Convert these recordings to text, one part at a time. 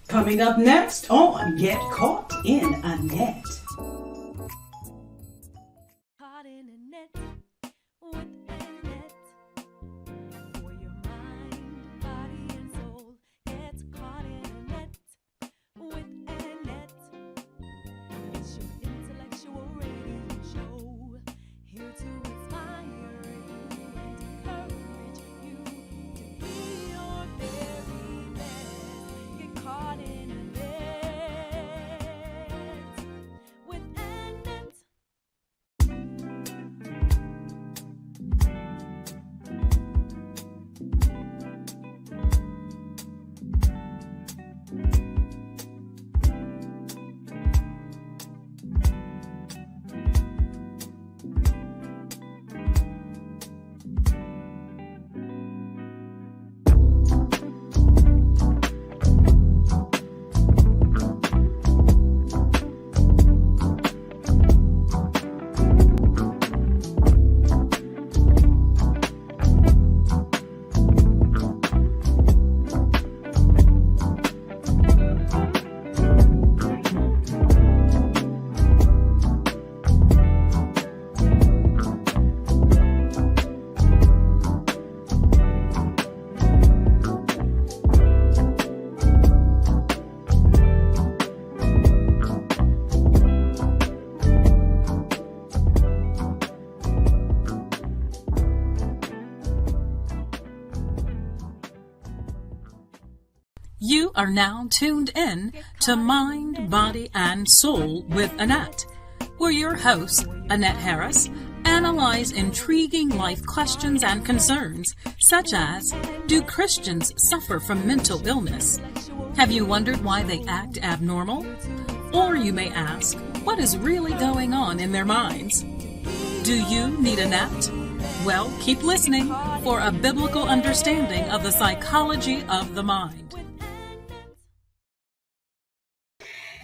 Coming up next on Get Caught in a Net. Caught in a net with a net for your mind, body, and soul. Get caught in a net with a net. It's your intellectual radio show, here to inspire you and encourage you to be your very best. Get caught in a net with a net. You are now tuned in to Mind, Body, and Soul with Annette, where your host, Annette Harris, analyze intriguing life questions and concerns, such as, do Christians suffer from mental illness? Have you wondered why they act abnormal? Or you may ask, what is really going on in their minds? Do you need Annette? Well, keep listening for a biblical understanding of the psychology of the mind.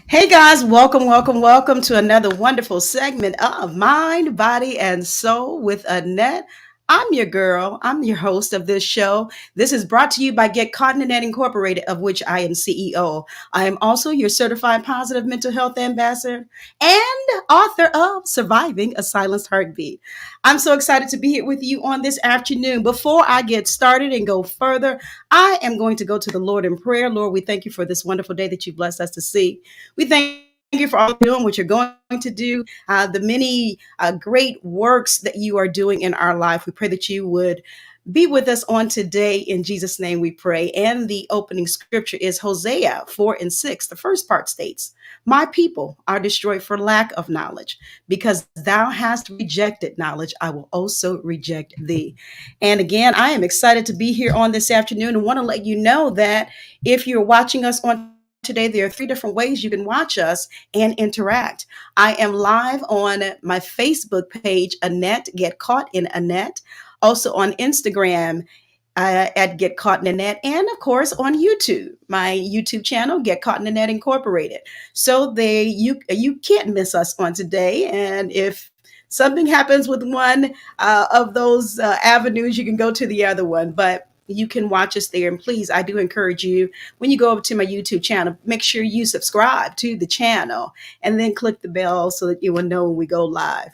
Hey guys, welcome to another wonderful segment of Mind, Body, and Soul with Annette. I'm your girl. I'm your host of this show. This is brought to you by Get Caught in a Net Incorporated, of which I am CEO. I am also your certified positive mental health ambassador and author of Surviving a Silenced Heartbeat. I'm so excited to be here with you on this afternoon. Before I get started and go further, I am going to go to the Lord in prayer. Lord, we thank you for this wonderful day that you blessed us to see. We thank you for all you're doing, what you're going to do, the many great works that you are doing in our life. We pray that you would be with us on today. In Jesus' name we pray. And the opening scripture is Hosea 4:6. The first part states, my people are destroyed for lack of knowledge. Because thou hast rejected knowledge, I will also reject thee. And again, I am excited to be here on this afternoon and want to let you know that if you're watching us on today, there are 3 different ways you can watch us and interact. I am live on my Facebook page, Annette, Get Caught in Annette. Also on Instagram at Get Caught in Annette. And of course on YouTube, my YouTube channel, Get Caught in Annette Incorporated. So you can't miss us on today. And if something happens with one of those avenues, you can go to the other one. But you can watch us there. And please, I do encourage you, when you go over to my YouTube channel, make sure you subscribe to the channel and then click the bell so that you will know when we go live.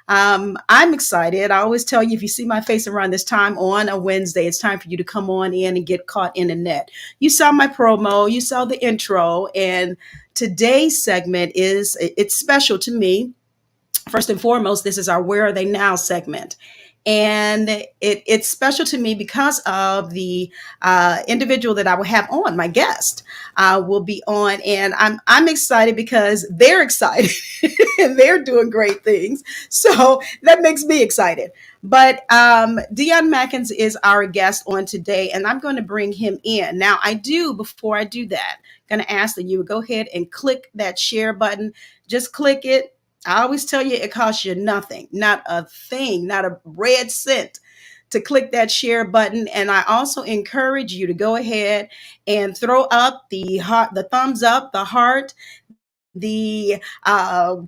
I'm excited. I always tell you, if you see my face around this time on a Wednesday, it's time for you to come on in and get caught in the net. You saw my promo, you saw the intro, and today's segment it's special to me. First and foremost, this is our Where Are They Now segment. And it's special to me because of the individual that I will have on. My guest will be on, and I'm excited because they're excited and they're doing great things. So that makes me excited. But Dion Madkins is our guest on today, and I'm going to bring him in. Now, before I do that, I'm going to ask that you would go ahead and click that share button. Just click it. I always tell you it costs you nothing, not a thing, not a red cent to click that share button. And I also encourage you to go ahead and throw up the heart, the thumbs up, the heart, the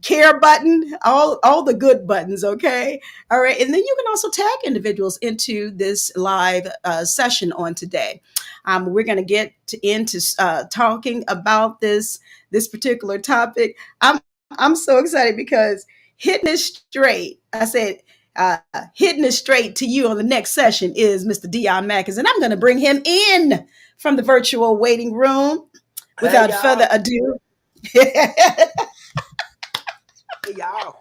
care button, all the good buttons. Okay, all right, and then you can also tag individuals into this live session on today. We're going to get into talking about this particular topic. I'm so excited because hitting it straight. I said. Hitting it straight to you on the next session is Mr. Dion Madkins, and I'm going to bring him in from the virtual waiting room. Hey Without y'all, further ado, he hey y'all.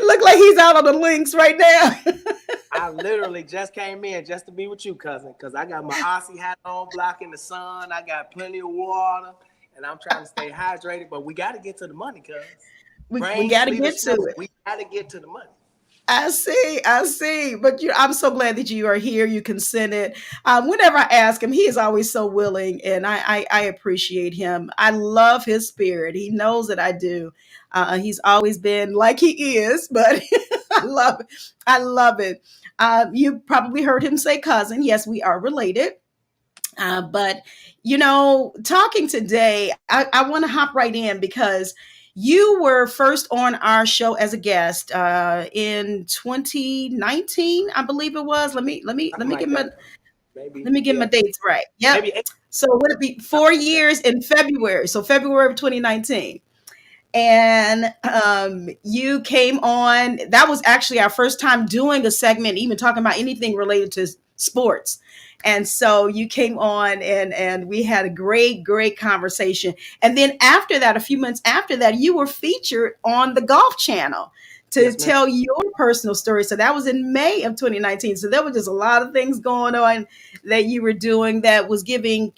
look like he's out on the links right now. I literally just came in just to be with you, cousin, because I got my Aussie hat on, blocking the sun. I got plenty of water, and I'm trying to stay hydrated. But we got to get to the money, cuz. We Rain, got to sleet, or get to snow, it. we got to get to the money. I see. But I'm so glad that you are here. You consented. Whenever I ask him, he is always so willing, and I appreciate him. I love his spirit. He knows that I do. He's always been like he is, but I love it. I love it. You probably heard him say cousin. Yes, we are related. But talking today, I want to hop right in because you were first on our show as a guest in 2019, I believe it was. Let me let me let Something me like get my that. Maybe, let me get my yeah, dates right. Yep. maybe 8, So would it be something four like that. years in February? So February of 2019. And you came on. That was actually our first time doing a segment, even talking about anything related to sports. And so you came on, and we had a great conversation. And then after that, a few months after that, you were featured on the Golf Channel to Yes, ma'am. tell your personal story. So that was in May of 2019. So there was just a lot of things going on that you were doing that was giving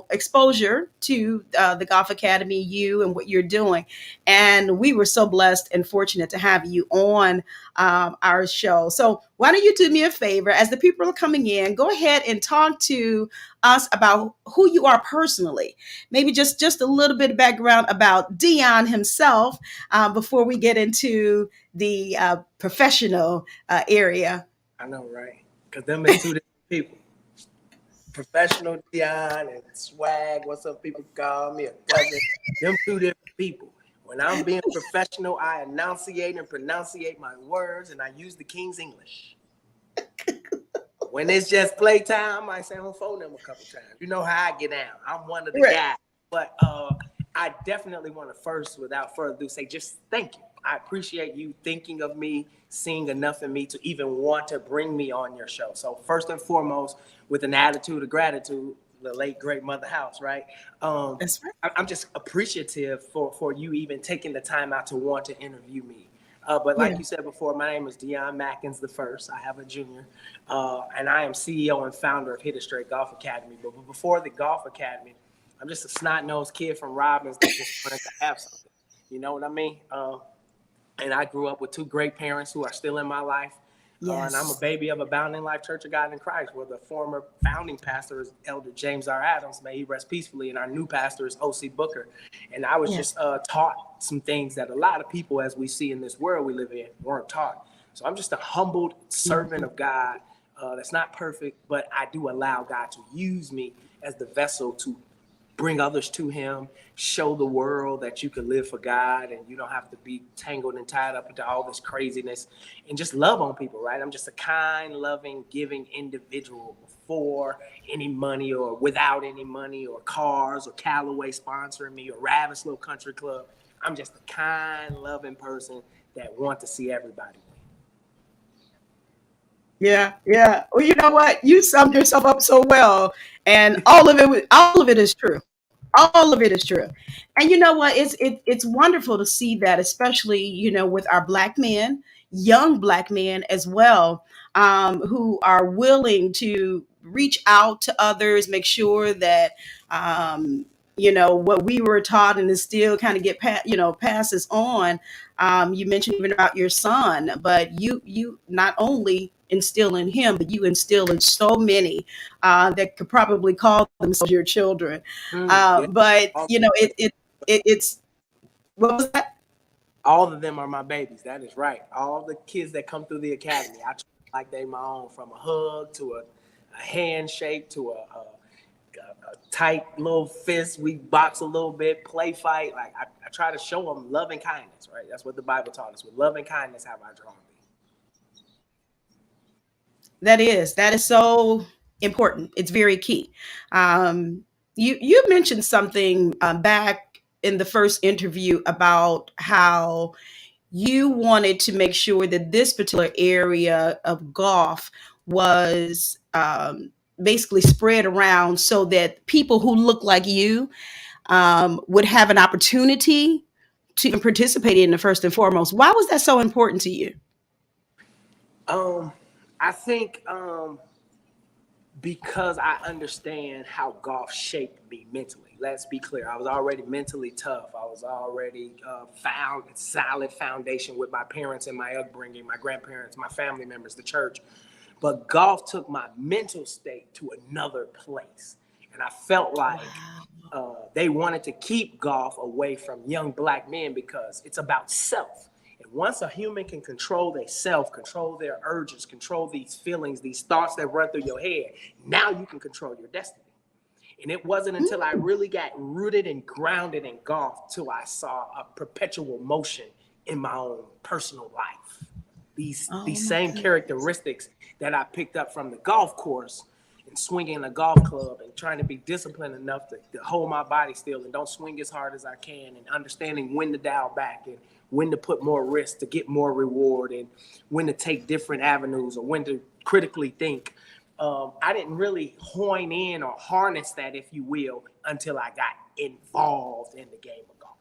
exposure to the Golf Academy, you and what you're doing. And we were so blessed and fortunate to have you on our show. So why don't you do me a favor? As the people are coming in, go ahead and talk to us about who you are personally. Maybe just a little bit of background about Dion himself before we get into the professional area. I know, right? Because them is two different people. Professional Dion and swag, what some people call me, a cousin. Them two different people. When I'm being professional, I enunciate and pronunciate my words, and I use the King's English. When it's just playtime, I might say on phone them a couple times. You know how I get down. I'm one of the Right. guys. But I definitely want to first, without further ado, say just thank you. I appreciate you thinking of me, seeing enough in me to even want to bring me on your show. So first and foremost, with an attitude of gratitude, the late great Mother House, right? That's right. I'm just appreciative for you even taking the time out to want to interview me. But Yeah. like you said before, my name is Dion Madkins the first. I have a junior, and I am CEO and founder of Hit It Straight Golf Academy. But before the Golf Academy, I'm just a snot-nosed kid from Robbins that just wanted to have something. You know what I mean? And I grew up with two great parents who are still in my life. And I'm a Yes. baby of Abounding Life Church of God in Christ, where the former founding pastor is Elder James R. Adams, may he rest peacefully, and our new pastor is O.C. Booker. And I was Yes. just taught some things that a lot of people, as we see in this world we live in, weren't taught. So I'm just a humbled servant of God that's not perfect, but I do allow God to use me as the vessel to bring others to him, show the world that you can live for God and you don't have to be tangled and tied up into all this craziness, and just love on people, right? I'm just a kind, loving, giving individual before any money or without any money or cars or Callaway sponsoring me or Ravis Little Country Club. I'm just a kind, loving person that want to see everybody win. Yeah, yeah. Well, you know what? You summed yourself up so well, and all of it is true. All of it is true. And you know what? It's wonderful to see that, especially with our black men, young black men as well, who are willing to reach out to others, make sure that what we were taught and is still kind of passes on. You mentioned even about your son, but you not only instill in him, but you instill in so many that could probably call themselves your children. Yeah, But all, it's what was that? all of them are my babies. That is right. All the kids that come through the academy, I treat like they my own, from a hug to a handshake to a tight little fists. We box a little bit, play fight. Like I try to show them love and kindness, right? That's what the Bible taught us. With love and kindness have I drawn thee. That is so important. It's very key. You mentioned something back in the first interview about how you wanted to make sure that this particular area of golf was basically spread around so that people who look like you would have an opportunity to even participate in the first and foremost. Why was that so important to you? I think because I understand how golf shaped me mentally. Let's be clear. I was already mentally tough. I was already found a solid foundation with my parents and my upbringing, my grandparents, my family members, the church. But golf took my mental state to another place. And I felt like they wanted to keep golf away from young black men because it's about self. And once a human can control their self, control their urges, control these feelings, these thoughts that run through your head, now you can control your destiny. And it wasn't until I really got rooted and grounded in golf till I saw a perpetual motion in my own personal life. These same characteristics that I picked up from the golf course and swinging a golf club and trying to be disciplined enough to hold my body still and don't swing as hard as I can, and understanding when to dial back and when to put more risk to get more reward, and when to take different avenues, or when to critically think. I didn't really hone in or harness that, if you will, until I got involved in the game of golf.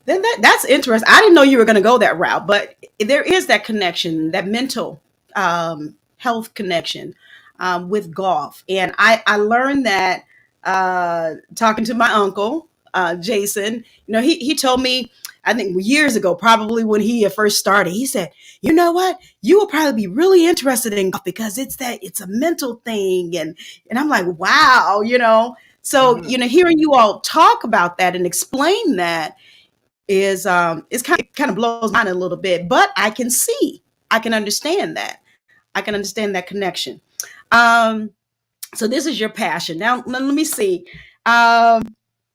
Then that's interesting. I didn't know you were going to go that route, but there is that connection, that mental health connection with golf. And I learned that talking to my uncle, Jason. He told me, I think years ago, probably when he first started, he said, you know what, you will probably be really interested in golf because it's a mental thing. And I'm like, wow, so, hearing you all talk about that and explain that is kind of blows my mind a little bit, but I can understand that. I can understand that connection. Um, so this is your passion. Now, let me see.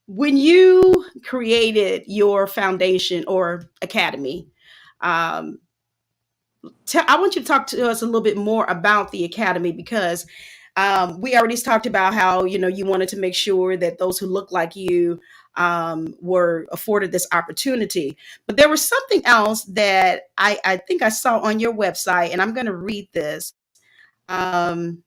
When you created your foundation or academy, um, I want you to talk to us a little bit more about the academy, because we already talked about how you wanted to make sure that those who look like you were afforded this opportunity. But there was something else that I think I saw on your website, and I'm going to read this. Um,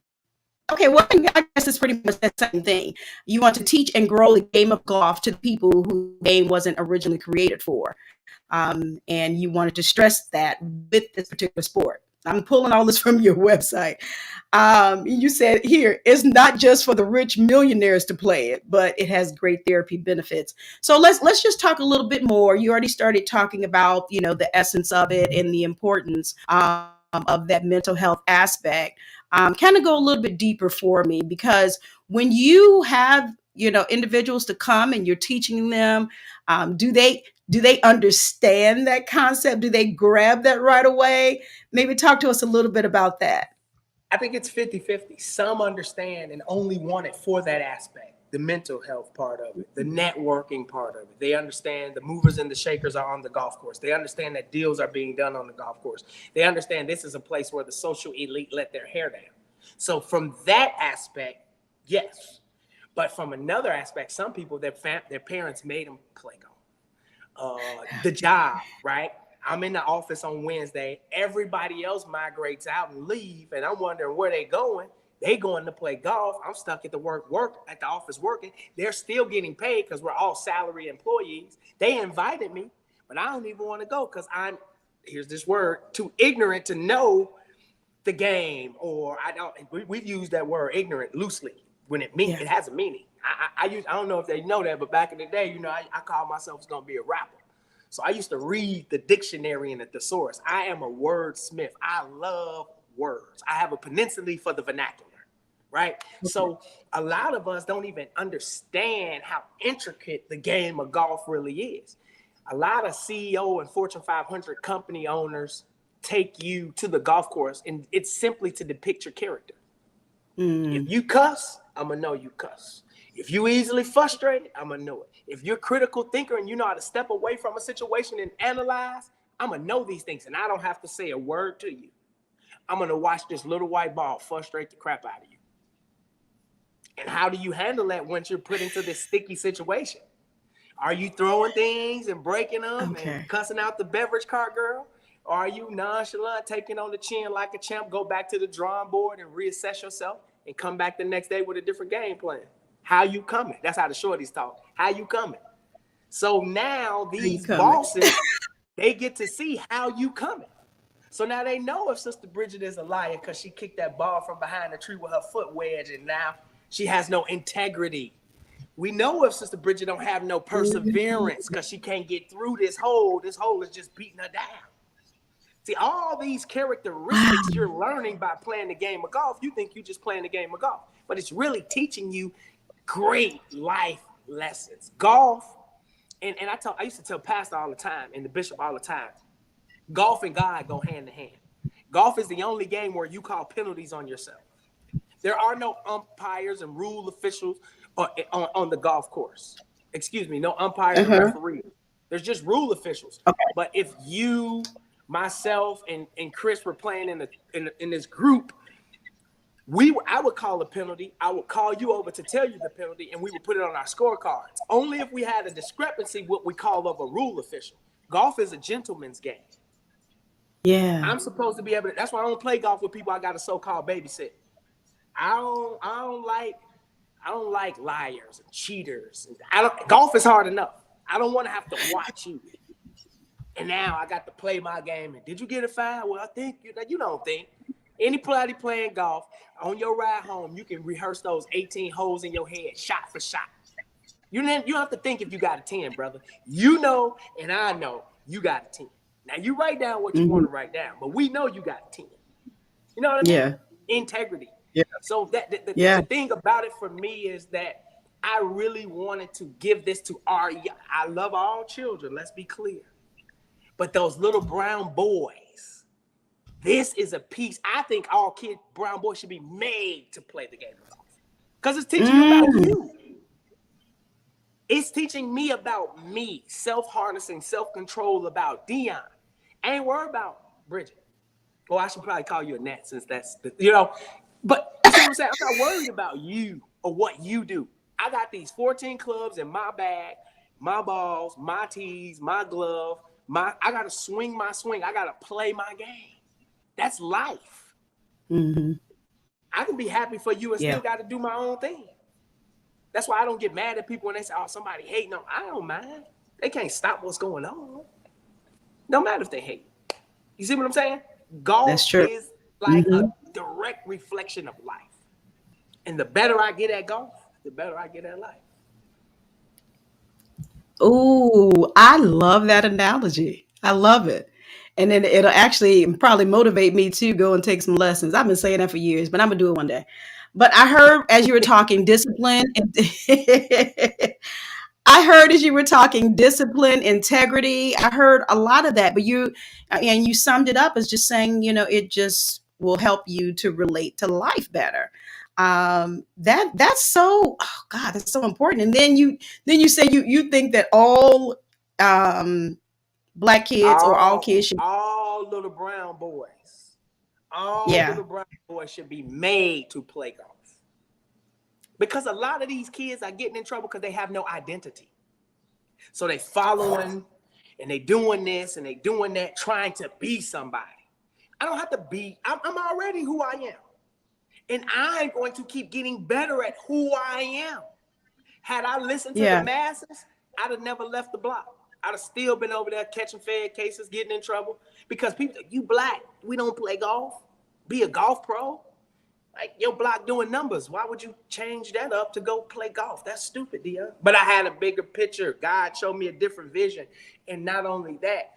okay, well, I guess it's pretty much the same thing. You want to teach and grow the game of golf to the people who the game wasn't originally created for. And you wanted to stress that with this particular sport. I'm pulling all this from your website. You said here, it's not just for the rich millionaires to play it, but it has great therapy benefits. So let's just talk a little bit more. You already started talking about the essence of it and the importance of that mental health aspect. Kind of go a little bit deeper for me, because when you have individuals to come and you're teaching them, do they understand that concept? Do they grab that right away? Maybe talk to us a little bit about that. I think it's 50-50. Some understand and only want it for that aspect, the mental health part of it, the networking part of it. They understand the movers and the shakers are on the golf course. They understand that deals are being done on the golf course. They understand this is a place where the social elite let their hair down. So from that aspect, yes. But from another aspect, some people, their parents made them play golf. The job, right? I'm in the office on Wednesday. Everybody else migrates out and leave, and I'm wondering where they going. They going to play golf. I'm stuck at the at the office working. They're still getting paid because we're all salary employees. They invited me, but I don't even want to go because here's this word, too ignorant to know the game. Or we've used that word ignorant loosely when it has a meaning. I don't know if they know that, but back in the day, I called myself going to be a rapper. So I used to read the dictionary and the thesaurus. I am a wordsmith. I love words. I have a peninsula for the vernacular, right? Okay. So a lot of us don't even understand how intricate the game of golf really is. A lot of CEO and Fortune 500 company owners take you to the golf course, and it's simply to depict your character. Mm. If you cuss, I'm going to know you cuss. If you easily frustrated, I'm going to know it. If you're a critical thinker and you know how to step away from a situation and analyze, I'm going to know these things. And I don't have to say a word to you. I'm going to watch this little white ball frustrate the crap out of you. And how do you handle that once you're put into this sticky situation? Are you throwing things and breaking them and Okay. cussing out the beverage cart girl? Or are you nonchalant, taking on the chin like a champ, go back to the drawing board and reassess yourself and come back the next day with a different game plan? How you coming? That's how the shorties talk. How you coming? So now How you these coming? bosses, they get to see how you coming. So now they know if Sister Bridget is a liar because she kicked that ball from behind the tree with her foot wedge and now she has no integrity. We know if Sister Bridget don't have no perseverance because she can't get through this hole. This hole is just beating her down. See, all these Wow. characteristics you're learning by playing the game of golf. You think you're just playing the game of golf, but it's really teaching you great life lessons. Golf, and I used to tell Pastor all the time and the bishop all the time, golf and God go hand in hand. Golf is the only game where you call penalties on yourself. There are no umpires and rule officials on the golf course. Excuse me, no umpires and Uh-huh. referees. There's just rule officials. Okay. But if you, myself, and Chris were playing in this group, I would call a penalty. I would call you over to tell you the penalty, and we would put it on our scorecards. Only if we had a discrepancy, what we call of a rule official. Golf is a gentleman's game. Yeah. I'm supposed to be able to. That's why I don't play golf with people I got to so-called babysit. I don't like liars and cheaters. Golf is hard enough. I don't want to have to watch you. And now I got to play my game. And did you get a foul? Well, I think you don't think. Anybody playing golf on your ride home, you can rehearse those 18 holes in your head, shot for shot. You don't have to think if you got a 10, brother. You know, and I know you got a 10. Now you write down what you want to write down, but we know you got a 10. You know what I mean? Yeah. Integrity. Yeah. So that Yeah. the thing about it for me is that I really wanted to give this to I love all children, let's be clear. But those little brown boys, this is a piece. I think all brown boys should be made to play the game of golf. Because it's teaching you about you. It's teaching me about me, self-harnessing, self-control about Dion. I ain't worried about Bridget. Well, I should probably call you Annette since that's, but you see what I'm saying? I'm not worried about you or what you do. I got these 14 clubs in my bag, my balls, my tees, my glove. I got to swing my swing. I got to play my game. That's life. Mm-hmm. I can be happy for you and still got to do my own thing. That's why I don't get mad at people when they say, oh, somebody hating. No, I don't mind. They can't stop what's going on. No matter if they hate. You see what I'm saying? Golf is like a direct reflection of life. And the better I get at golf, the better I get at life. Ooh, I love that analogy. I love it. And then it'll actually probably motivate me to go and take some lessons. I've been saying that for years, but I'm gonna do it one day. But I heard as you were talking discipline and I heard as you were talking discipline, integrity. I heard a lot of that, but you summed it up as just saying, it just will help you to relate to life better. That's so, oh God, that's so important. And then you say you think that all black kids or all kids should, All little brown boys, all yeah, little brown boys should be made to play golf. Because a lot of these kids are getting in trouble because they have no identity. So they following and they doing this and they doing that, trying to be somebody. I don't have to be, I'm already who I am. And I'm going to keep getting better at who I am. Had I listened to the masses, I'd have never left the block. I'd have still been over there catching Fed cases, getting in trouble. Because people, you black, we don't play golf. Be a golf pro. Like your block doing numbers. Why would you change that up to go play golf? That's stupid, Dion. But I had a bigger picture. God showed me a different vision. And not only that,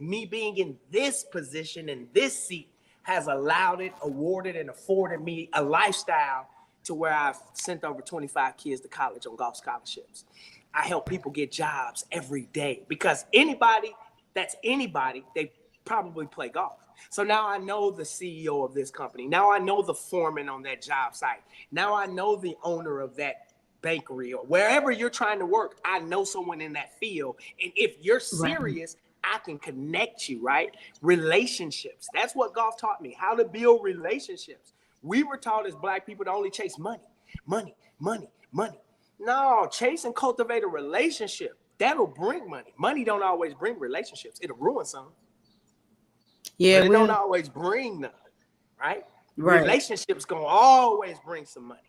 me being in this position, in this seat, has allowed it, awarded, and afforded me a lifestyle to where I've sent over 25 kids to college on golf scholarships. I help people get jobs every day because anybody, they probably play golf. So now I know the CEO of this company. Now I know the foreman on that job site. Now I know the owner of that bakery or wherever you're trying to work. I know someone in that field. And if you're Right. serious, I can connect you, right? Relationships. That's what golf taught me, how to build relationships. We were taught as Black people to only chase money, money, money, money. No, chase and cultivate a relationship. That'll bring money. Money don't always bring relationships. It'll ruin some, Yeah, but it it don't will. always bring none, right? Right. Relationships gonna always bring some money.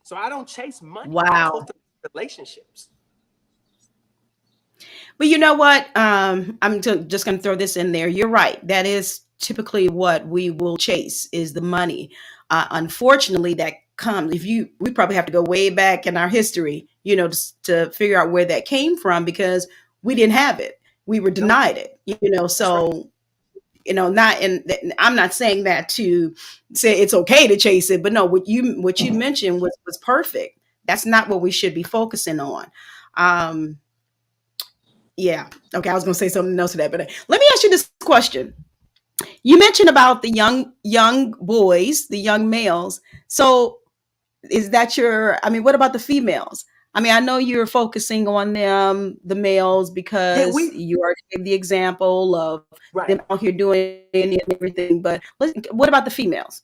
So I don't chase money. I Wow. cultivate relationships. But you know what? Just going to throw this in there. You're right. That is typically what we will chase is the money. Unfortunately, that comes if you. We probably have to go way back in our history, to figure out where that came from because we didn't have it. We were Nope, denied it. that's right. So not in. I'm not saying that to say it's okay to chase it, but no. What you mentioned was perfect. That's not what we should be focusing on. Um, yeah. Okay. I was going to say something else to that, but let me ask you this question. You mentioned about the young boys, the young males. So is that what about the females? I mean, I know you're focusing on them, the males, Yeah, because we you already gave the example of right. them out here doing everything. But what about the females?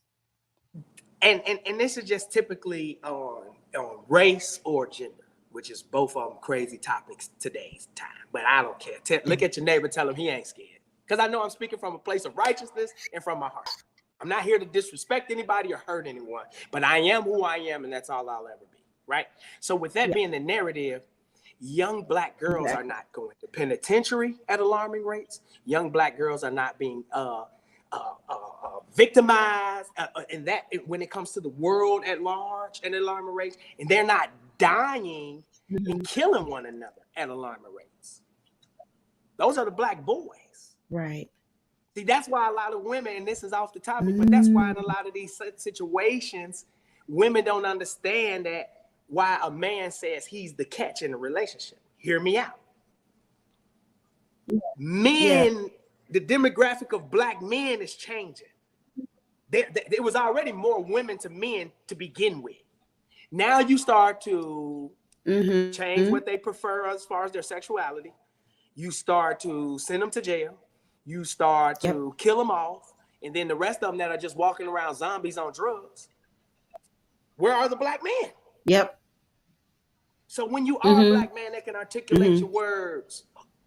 And this is just typically on race or gender, which is both of them crazy topics today's time. But I don't care. Look at your neighbor, tell him he ain't scared. Because I know I'm speaking from a place of righteousness and from my heart. I'm not here to disrespect anybody or hurt anyone, but I am who I am, and that's all I'll ever be. Right. So with that Yeah, being the narrative, young Black girls are exactly. not going to penitentiary at alarming rates. Young Black girls are not being victimized, and that when it comes to the world at large at alarming rates, and they're not dying and Mhm. killing one another at alarming rates. Those are the Black boys. Right. See, that's why a lot of women, and this is off the topic, but that's why in a Mm, lot of these situations, women don't understand that why a man says he's the catch in a relationship. Hear me out. yeah. Men, the demographic of Black men is changing. There was already more women to men to begin with. Now you start to change Hmm. what they prefer as far as their sexuality. You start to send them to jail. You start Yep. to kill them off. And then the rest of them that are just walking around zombies on drugs, where are the Black men? Yep. So when you are a Hmm. Black man that can articulate your Hmm. words,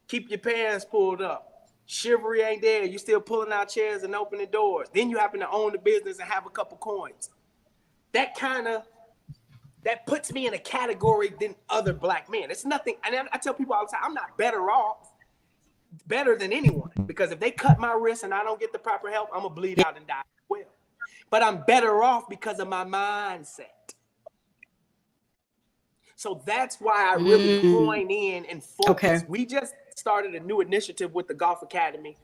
keep your pants pulled up, chivalry ain't there, you still pulling out chairs and opening doors, then you happen to own the business and have a couple coins. That kind of that puts me in a category than other Black men. It's nothing. And I tell people all the time, I'm not better than anyone, because if they cut my wrist and I don't get the proper help, I'm gonna bleed Yeah. out and die as well. But I'm better off because of my mindset. So that's why I really Mm, coin in and okay. focus. We just started a new initiative with the Golf Academy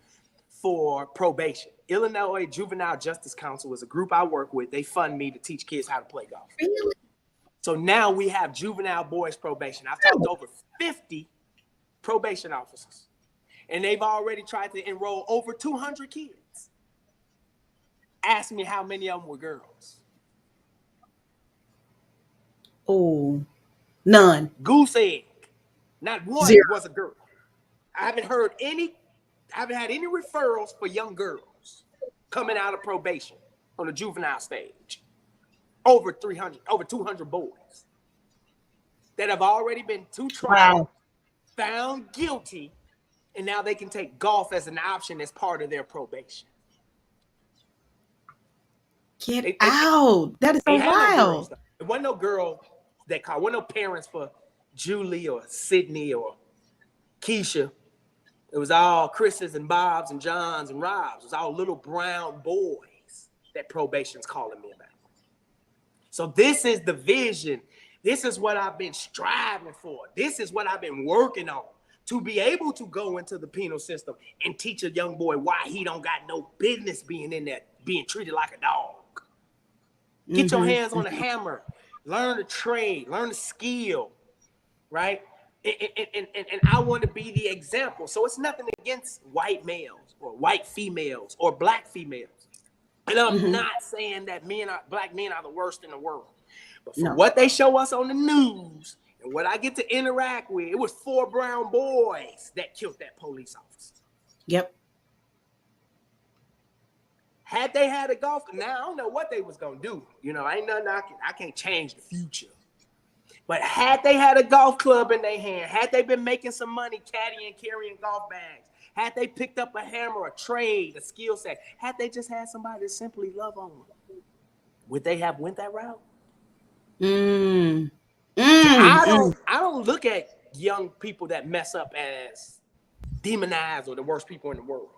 for probation. Illinois Juvenile Justice Council is a group I work with. They fund me to teach kids how to play golf. Really? So now we have juvenile boys probation. I've talked to over 50 probation officers, and they've already tried to enroll over 200 kids. Ask me how many of them were girls. Oh, none. Goose egg. Not one Zero. was a girl. I haven't heard any, I haven't had any referrals for young girls coming out of probation on the juvenile stage. Over 300, over 200 boys that have already been to trial, Wow. found guilty, and now they can take golf as an option as part of their probation. Get It out. That is so ain't had no girls wild. though. It wasn't no girl that called. Wasn't no parents for Julie or Sydney or Keisha. It was all Chris's and Bob's and John's and Rob's. It was all little brown boys that probation's calling me about. So this is the vision. This is what I've been striving for. This is what I've been working on, to be able to go into the penal system and teach a young boy why he don't got no business being in there, being treated like a dog. Get your Hmm. hands on a hammer, learn the trade, learn the skill, right? And I want to be the example. So it's nothing against white males or white females or black females. And I'm Hmm. not saying that black men are the worst in the world. But from No. what they show us on the news and what I get to interact with, it was 4 brown boys that killed that police officer. Yep. Had they had a golf, now I don't know what they was gonna do. Ain't nothing I can't change the future. But had they had a golf club in their hand, had they been making some money caddying, carrying golf bags, had they picked up a hammer, a trade, a skill set, had they just had somebody to simply love on them, would they have went that route? Mm. See, Mm. Mm. I don't look at young people that mess up as demonized or the worst people in the world.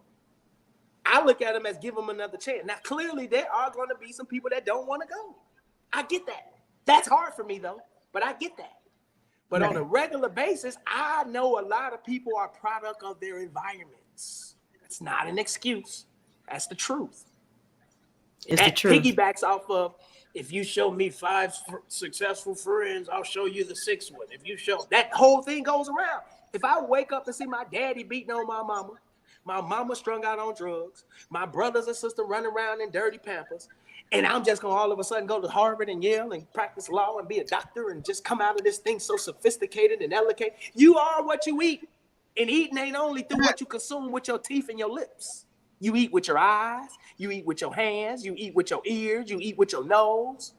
I look at them as give them another chance. Now, clearly, there are going to be some people that don't want to go. I get that. That's hard for me, though, but I get that. But Right. on a regular basis, I know a lot of people are product of their environments. That's not an excuse. That's the truth. It's the That truth. piggybacks off of, if you show me 5 successful friends, I'll show you the 6th one. If you show, that whole thing goes around. If I wake up and see my daddy beating on my mama strung out on drugs, my brothers and sisters running around in dirty Pampers, and I'm just going to all of a sudden go to Harvard and Yale and practice law and be a doctor and just come out of this thing so sophisticated and elegant. You are what you eat. And eating ain't only through what you consume with your teeth and your lips. You eat with your eyes, you eat with your hands, you eat with your ears, you eat with your nose.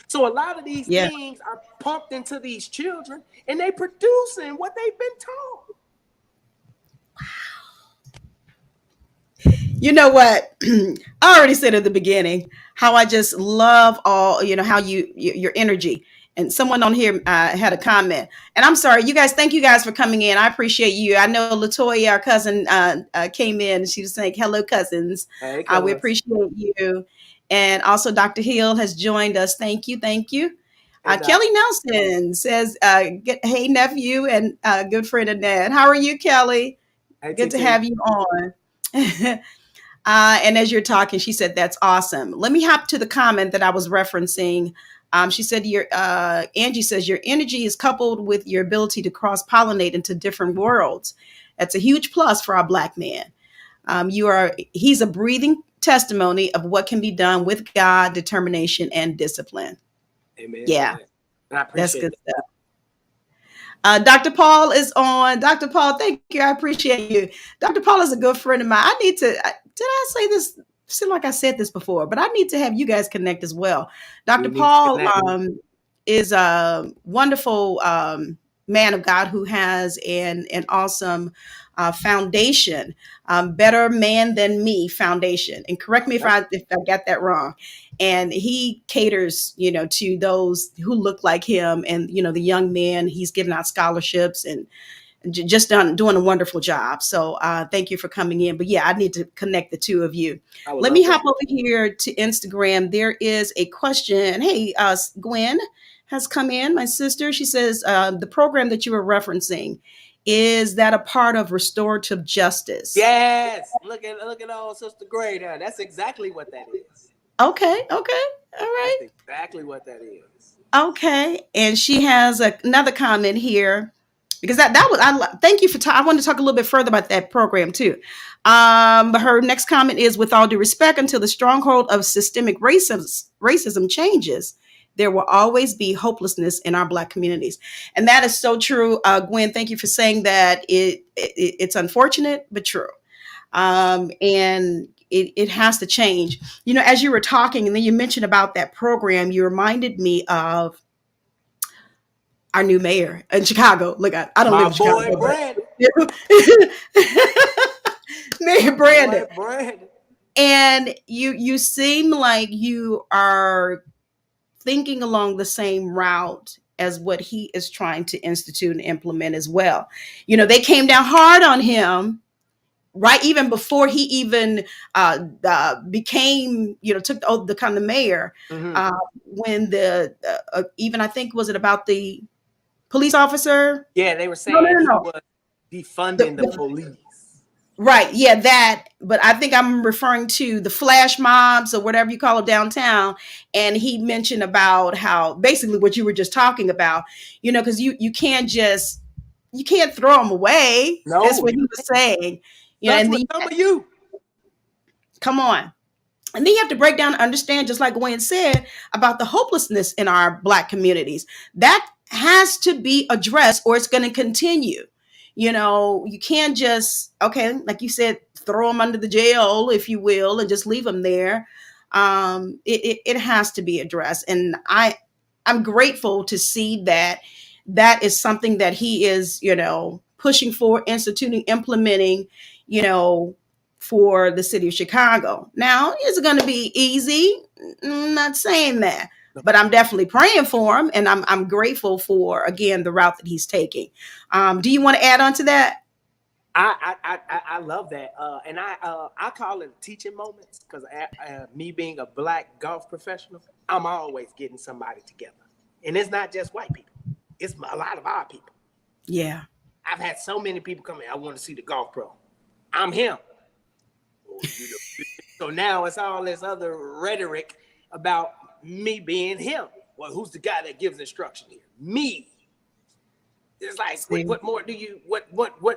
So a lot of these Yeah. things are pumped into these children and they producing what they've been taught. You know what? I already said at the beginning how I just love all, how your energy. And someone on here had a comment. And I'm sorry, you guys, thank you guys for coming in. I appreciate you. I know Latoya, our cousin, came in and she was saying, hello, cousins. Hey, We cuz. appreciate you. And also, Dr. Hill has joined us. Thank you. Thank you. Hey, Doc. Kelly Nelson says, hey, nephew and good friend Annette. How are you, Kelly? Hey, Good to TT. have you on. And as you're talking, she said, that's awesome. Let me hop to the comment that I was referencing. She said, Angie says, your energy is coupled with your ability to cross pollinate into different worlds. That's a huge plus for our Black man. He's a breathing testimony of what can be done with God, determination, and discipline. Amen to Yeah, that. And I that's appreciate good that. stuff. Dr. Paul is on. Dr. Paul, thank you. I appreciate you. Dr. Paul is a good friend of mine. Did I say this? Seem like I said this before, but I need to have you guys connect as well. We Dr. need to Paul connect. is a wonderful man of God who has an awesome foundation, Better Man Than Me Foundation. And correct me if I got that wrong. And he caters, to those who look like him, and the young men. He's giving out scholarships and just doing a wonderful job. So thank you for coming in. But yeah, I need to connect the two of you. I would Let love me that. hop over here to Instagram. There is a question. Hey, Gwen has come in, my sister. She says, the program that you were referencing, is that a part of restorative justice? Yes. Look at old Sister Gray there. That's exactly what that is. Okay, okay, all That's right. exactly what that is. Okay, and she has another comment here because that was thank you for I wanted to talk a little bit further about that program too. But her next comment is, with all due respect, until the stronghold of systemic racism changes, there will always be hopelessness in our Black communities, and that is so true. Gwen, thank you for saying that. It's unfortunate but true, and it has to change. As you were talking, and then you mentioned about that program, you reminded me of our new mayor in Chicago. Look, I don't live My in boy Chicago, but Brandon. Mayor My Brandon. boy Brandon. And you seem like you are thinking along the same route as what he is trying to institute and implement as well. They came down hard on him, right, even before he even became, took the oath to become the mayor. Mm-hmm. Uh, when even I think, was it about the police officer? Yeah, they were No, no, saying no, he no. was defunding the police. Right, yeah, that. But I think I'm referring to the flash mobs or whatever you call it downtown. And he mentioned about how basically what you were just talking about, because you can't just you can't throw them away. That's No, what he was saying. such And with then, some of you. come on. And then you have to break down and understand, just like Wayne said, about the hopelessness in our Black communities. That has to be addressed or it's going to continue. You can't just, okay, like you said, throw them under the jail, if you will, and just leave them there. It has to be addressed. And I'm grateful to see that that is something that he is, pushing for, instituting, implementing, you know, for the city of Chicago. Now, is it going to be easy? Not saying that, but I'm definitely praying for him, and I'm grateful for, again, the route that he's taking. Do you want to add on to that? I love that, and I call it teaching moments because me being a Black golf professional, I'm always getting somebody together, and it's not just white people; it's a lot of our people. Yeah. I've had so many people come in. I want to see the golf pro. I'm him. So now it's all this other rhetoric about me being him. Well, who's the guy that gives instruction here? Me. It's like, what more do you,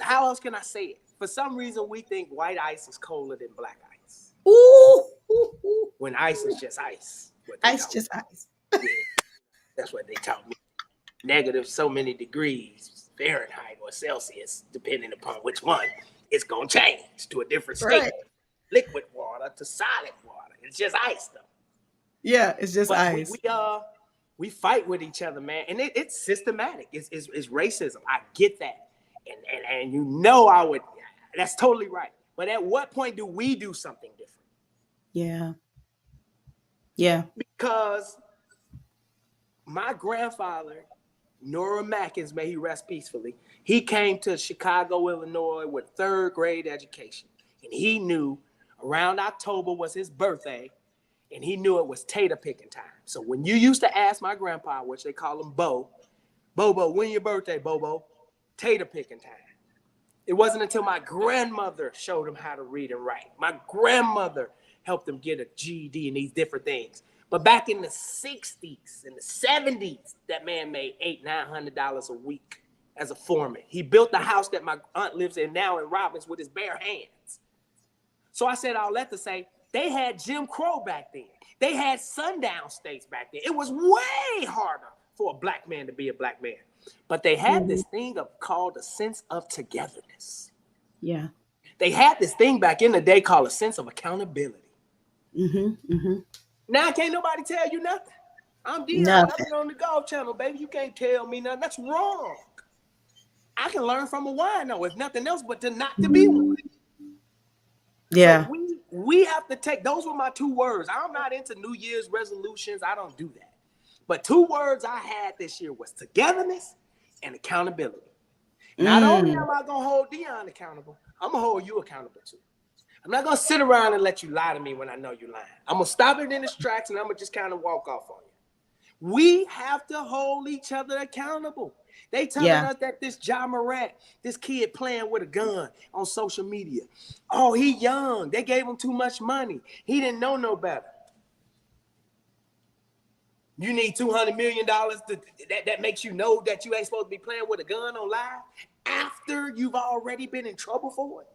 how else can I say it? For some reason, we think white ice is colder than black ice. Ooh, ooh, ooh. When ice is just ice. Ice, just ice. Yeah, that's what they taught me. Negative so many degrees Fahrenheit or Celsius, depending upon which one, it's going to change to a different state. Right. Liquid water to solid water. It's just ice, though. Yeah, it's just ice. We fight with each other, man, and it's systematic. It's racism. I get that, and I would. That's totally right. But at what point do we do something different? Yeah. Yeah. Because my grandfather, Nora Madkins, may he rest peacefully, he came to Chicago, Illinois with third grade education, and he knew around October was his birthday. And he knew it was tater picking time. So when you used to ask my grandpa, which they call him Bobo, when your birthday, Bobo? Tater picking time. It wasn't until my grandmother showed him how to read and write. My grandmother helped him get a GED and these different things. But back in the 60s and the 70s, that man made $800-900 a week as a foreman. He built the house that my aunt lives in now in Robbins with his bare hands. So I said all that to say, they had Jim Crow back then. They had sundown states back then. It was way harder for a black man to be a black man. But they had this thing called a sense of togetherness. Yeah. They had this thing back in the day called a sense of accountability. Mm-hmm. Mm-hmm. Now can't nobody tell you nothing. I'm Dion. I've been on the Golf Channel, baby. You can't tell me nothing. That's wrong. I can learn from a wino, if nothing else, but not to be one. Yeah. So we have to take, those were my 2 words. I'm not into New Year's resolutions. I don't do that. But 2 words I had this year was togetherness and accountability. Not only am I going to hold Dion accountable, I'm going to hold you accountable too. I'm not going to sit around and let you lie to me when I know you're lying. I'm going to stop it in its tracks and I'm going to just kind of walk off on you. We have to hold each other accountable. They telling us that this Ja Morant, this kid playing with a gun on social media. Oh, he young. They gave him too much money. He didn't know no better. You need $200 million that makes you know that you ain't supposed to be playing with a gun on live after you've already been in trouble for it.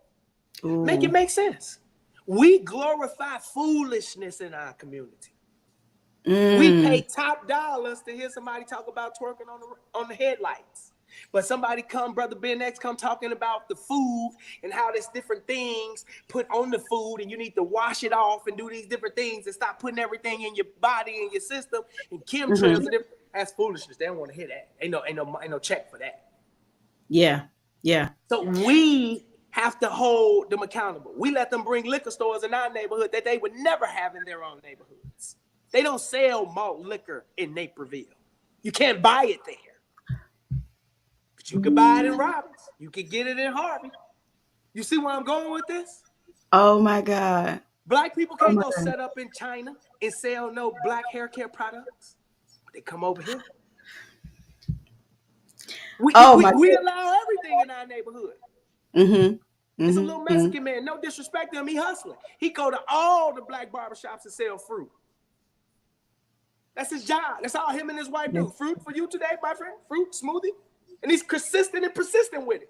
Ooh. Make it make sense. We glorify foolishness in our community. We pay top dollars to hear somebody talk about twerking on the headlights. But somebody Brother Ben X come talking about the food and how there's different things put on the food and you need to wash it off and do these different things and stop putting everything in your body and your system and chemtrails and different. That's foolishness. They don't want to hear that. Ain't no check for that. Yeah. Yeah. So we have to hold them accountable. We let them bring liquor stores in our neighborhood that they would never have in their own neighborhoods. They don't sell malt liquor in Naperville. You can't buy it there. But you can buy it in Robbins. You can get it in Harvey. You see where I'm going with this? Oh, my God. Black people can't go set up in China and sell no black hair care products. They come over here. We allow everything in our neighborhood. Mm-hmm. It's a little Mexican man. No disrespect to him. He hustling. He go to all the black barbershops and sell fruit. That's his job. That's all him and his wife do. Fruit for you today, my friend? Fruit smoothie? And he's consistent and persistent with it.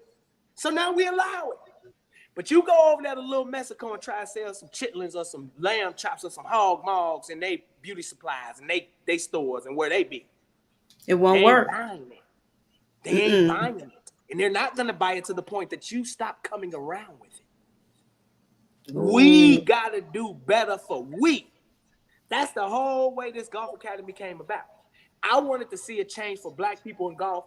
So now we allow it. But you go over there to Little Mexico and try to sell some chitlins or some lamb chops or some hog mogs and they beauty supplies and they stores and where they be. It They won't ain't work. buying it. They ain't buying it. And they're not going to buy it to the point that you stop coming around with it. We got to do better for we. That's the whole way this golf academy came about. I wanted to see a change for black people in golf,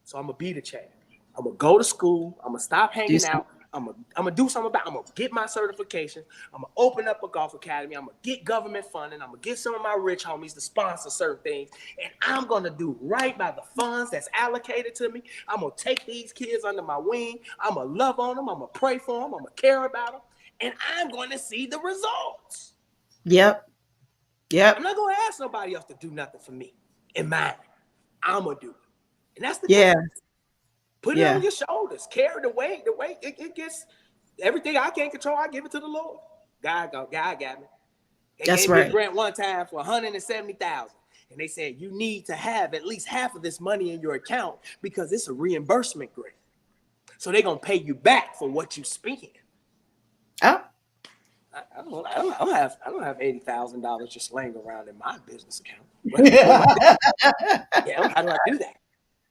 so I'm going to be the change. I'm going to go to school. I'm going to stop hanging out. I'm going to do something about it. I'm going to get my certification. I'm going to open up a golf academy. I'm going to get government funding. I'm going to get some of my rich homies to sponsor certain things. And I'm going to do right by the funds that's allocated to me. I'm going to take these kids under my wing. I'm going to love on them. I'm going to pray for them. I'm going to care about them. And I'm going to see the results. Yep. I'm not going to ask somebody else to do nothing for me in mine. I'm going to do it. And that's the difference. Put it on your shoulders. Carry the weight. The weight, it gets everything I can't control. I give it to the Lord. God got me. They That's gave right. me a grant one time for $170,000. And they said, you need to have at least half of this money in your account because it's a reimbursement grant. So they're going to pay you back for what you spend. Oh. I don't have $80,000 just laying around in my business account. How do I do that?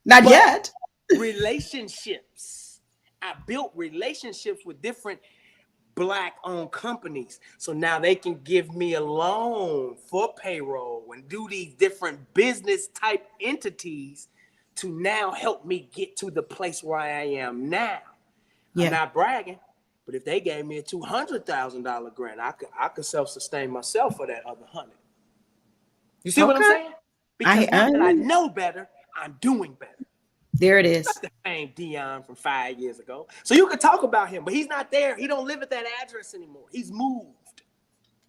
Not yet. Relationships. I built relationships with different Black-owned companies. So now they can give me a loan for payroll and do these different business type entities to now help me get to the place where I am now. I'm not bragging, but if they gave me a $200,000 grant, I could self-sustain myself for that other 100. You see what I'm saying? Because now that I know better, I'm doing better. There it is. Not the same Dion from 5 years ago. So you can talk about him, but he's not there. He don't live at that address anymore. He's moved.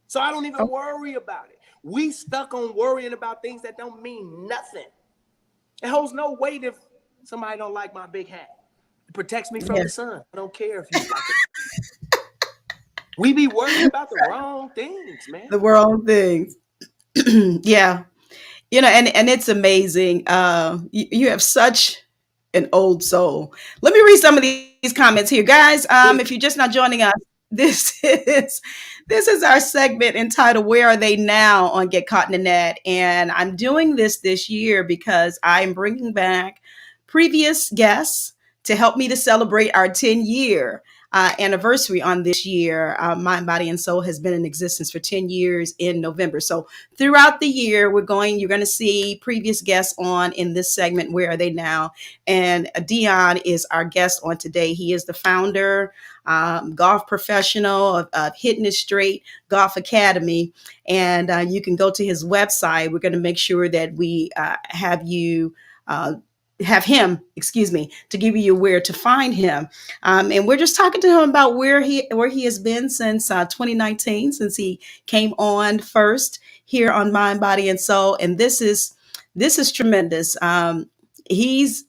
So I don't even worry about it. We stuck on worrying about things that don't mean nothing. It holds no weight if somebody don't like my big hat. It protects me from the sun. I don't care if you like it. We be worrying about the wrong things, man. The wrong things. Yeah. You know, and it's amazing. You have such an old soul. Let me read some of these comments here, guys. If you're just not joining us, this is our segment entitled "Where Are They Now" on Get Caught in the Net, and I'm doing this year because I'm bringing back previous guests to help me to celebrate our 10-year anniversary on this year. Mind, Body, and Soul has been in existence for 10 years in November. So throughout the year, you're going to see previous guests on in this segment, Where Are They Now? And Dion is our guest on today. He is the founder, golf professional of Hitting It Straight Golf Academy. And you can go to his website. We're going to make sure that we have him, to give you where to find him. And we're just talking to him about where he has been since 2019, since he came on first here on Mind, Body, and Soul. And this is tremendous. He's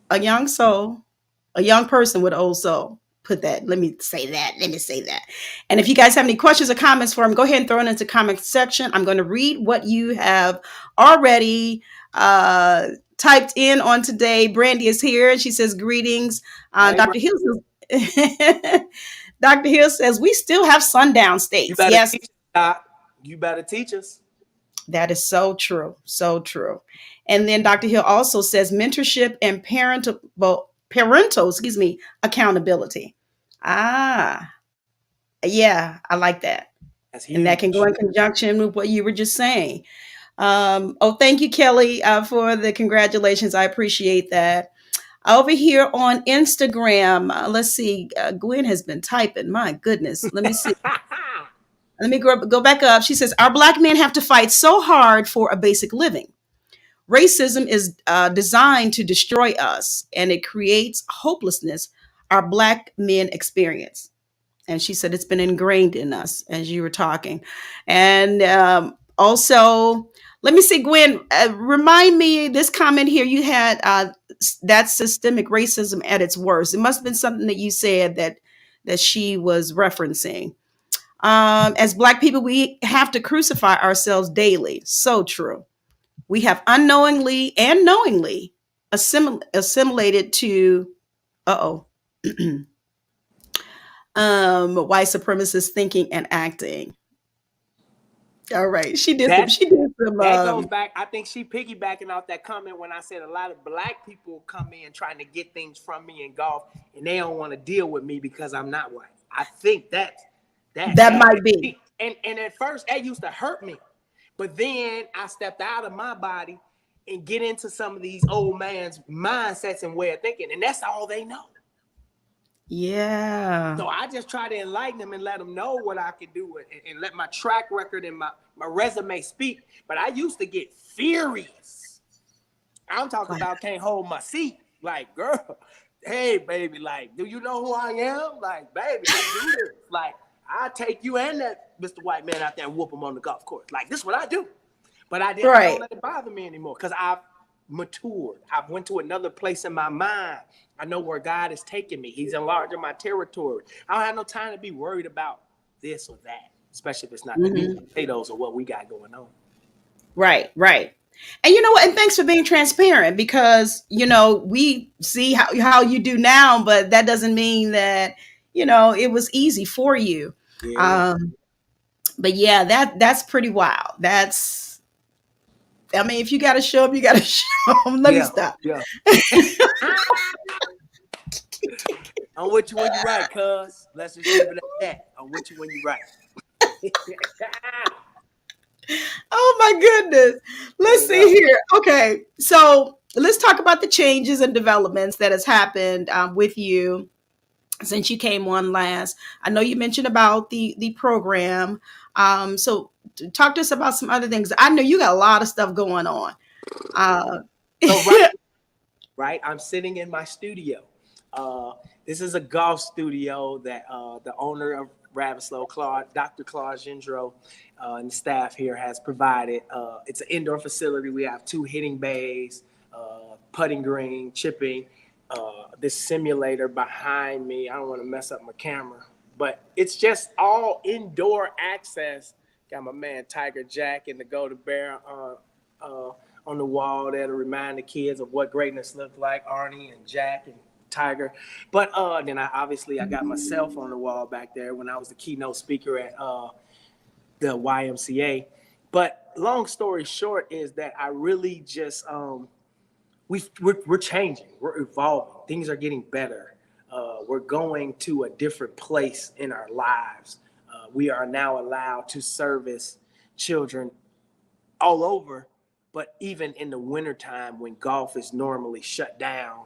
a young soul, a young person with an old soul. Let me say that. And if you guys have any questions or comments for him, go ahead and throw it into the comment section. I'm going to read what you have already typed in on today. Brandy is here. She says, greetings. Dr. Hill says, Dr. Hill says, we still have sundown states. Yes. You better teach us. That is so true. So true. And then Dr. Hill also says mentorship and parental accountability. Yeah, I like that. And that can go in conjunction with what you were just saying. Thank you, Kelly, for the congratulations. I appreciate that. Over here on Instagram, let's see. Gwen has been typing. My goodness. Let me see. Let me go back up. She says, our Black men have to fight so hard for a basic living. Racism is designed to destroy us, and it creates hopelessness our Black men experience. And she said it's been ingrained in us, as you were talking. And also, let me see, Gwen, remind me, this comment here, you had that systemic racism at its worst. It must have been something that you said that she was referencing. As Black people, we have to crucify ourselves daily. So true. We have unknowingly and knowingly assimilated to white supremacist thinking and acting. All right, she did some. That She did some. that goes back. I think she piggybacking off that comment when I said a lot of black people come in trying to get things from me in golf, and they don't want to deal with me because I'm not white. I think That might be. and at first that used to hurt me, but then I stepped out of my body and get into some of these old man's mindsets and way of thinking, and that's all they know. Yeah. So I just try to enlighten them and let them know what I can do and let my track record and my resume speak. But I used to get furious. I'm talking about can't hold my seat. Like, girl, hey, baby, like, do you know who I am? Like, baby, I do this. Like, I take you and that Mr. White man out there and whoop him on the golf course. Like, this is what I do. But I don't let it bother me anymore because I've matured. I've went to another place in my mind. I know where God is taking me. He's enlarging my territory. I don't have no time to be worried about this or that, especially if it's not the meat and potatoes or what we got going on. Right, right. And you know what? And thanks for being transparent because, we see how you do now, but that doesn't mean that, it was easy for you. Yeah. But yeah, that's pretty wild. If you got to show up, you got to show up. Let me stop. Yeah. I'm with you when you're right, cuz. Let's just leave it at that. I'm with you when you're right. Oh my goodness. Let's see here. Okay. So let's talk about the changes and developments that has happened with you since you came on last. I know you mentioned about the program. So talk to us about some other things. I know you got a lot of stuff going on. So right, I'm sitting in my studio. This is a golf studio that the owner of Ravislow, Dr. Claude Gendreau, and the staff here has provided. It's an indoor facility. We have 2 hitting bays, putting green, chipping, this simulator behind me. I don't want to mess up my camera, but it's just all indoor access. Got my man Tiger Jack and the Golden Bear on the wall there to remind the kids of what greatness looked like, Arnie and Jack and Tiger. But then I got myself on the wall back there when I was the keynote speaker at the YMCA. But long story short is that I really just we're changing, we're evolving, things are getting better. We're going to a different place in our lives. We are now allowed to service children all over, but even in the wintertime when golf is normally shut down,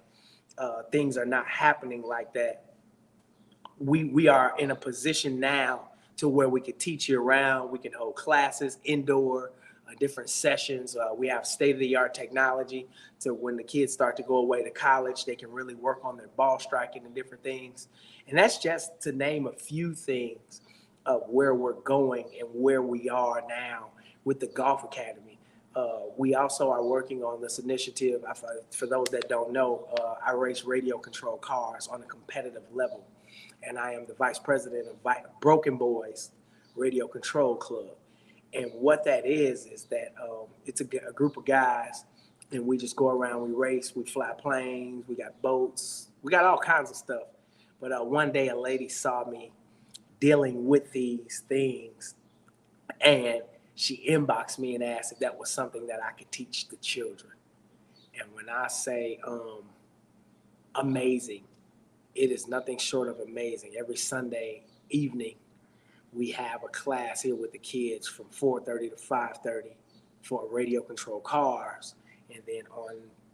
things are not happening like that. We are in a position now to where we can teach year round. We can hold classes indoor, different sessions. We have state-of-the-art technology, so when the kids start to go away to college, they can really work on their ball striking and different things. And that's just to name a few things of where we're going and where we are now with the Golf Academy. We also are working on this initiative. For those that don't know, I race radio control cars on a competitive level, and I am the vice president of Broken Boys Radio Control Club. And what that is that it's a group of guys, and we just go around, we race, we fly planes, we got boats, we got all kinds of stuff. But one day a lady saw me dealing with these things, and she inboxed me and asked if that was something that I could teach the children. And when I say amazing, it is nothing short of amazing. Every Sunday evening, we have a class here with the kids from 4:30 to 5:30 for radio control cars. And then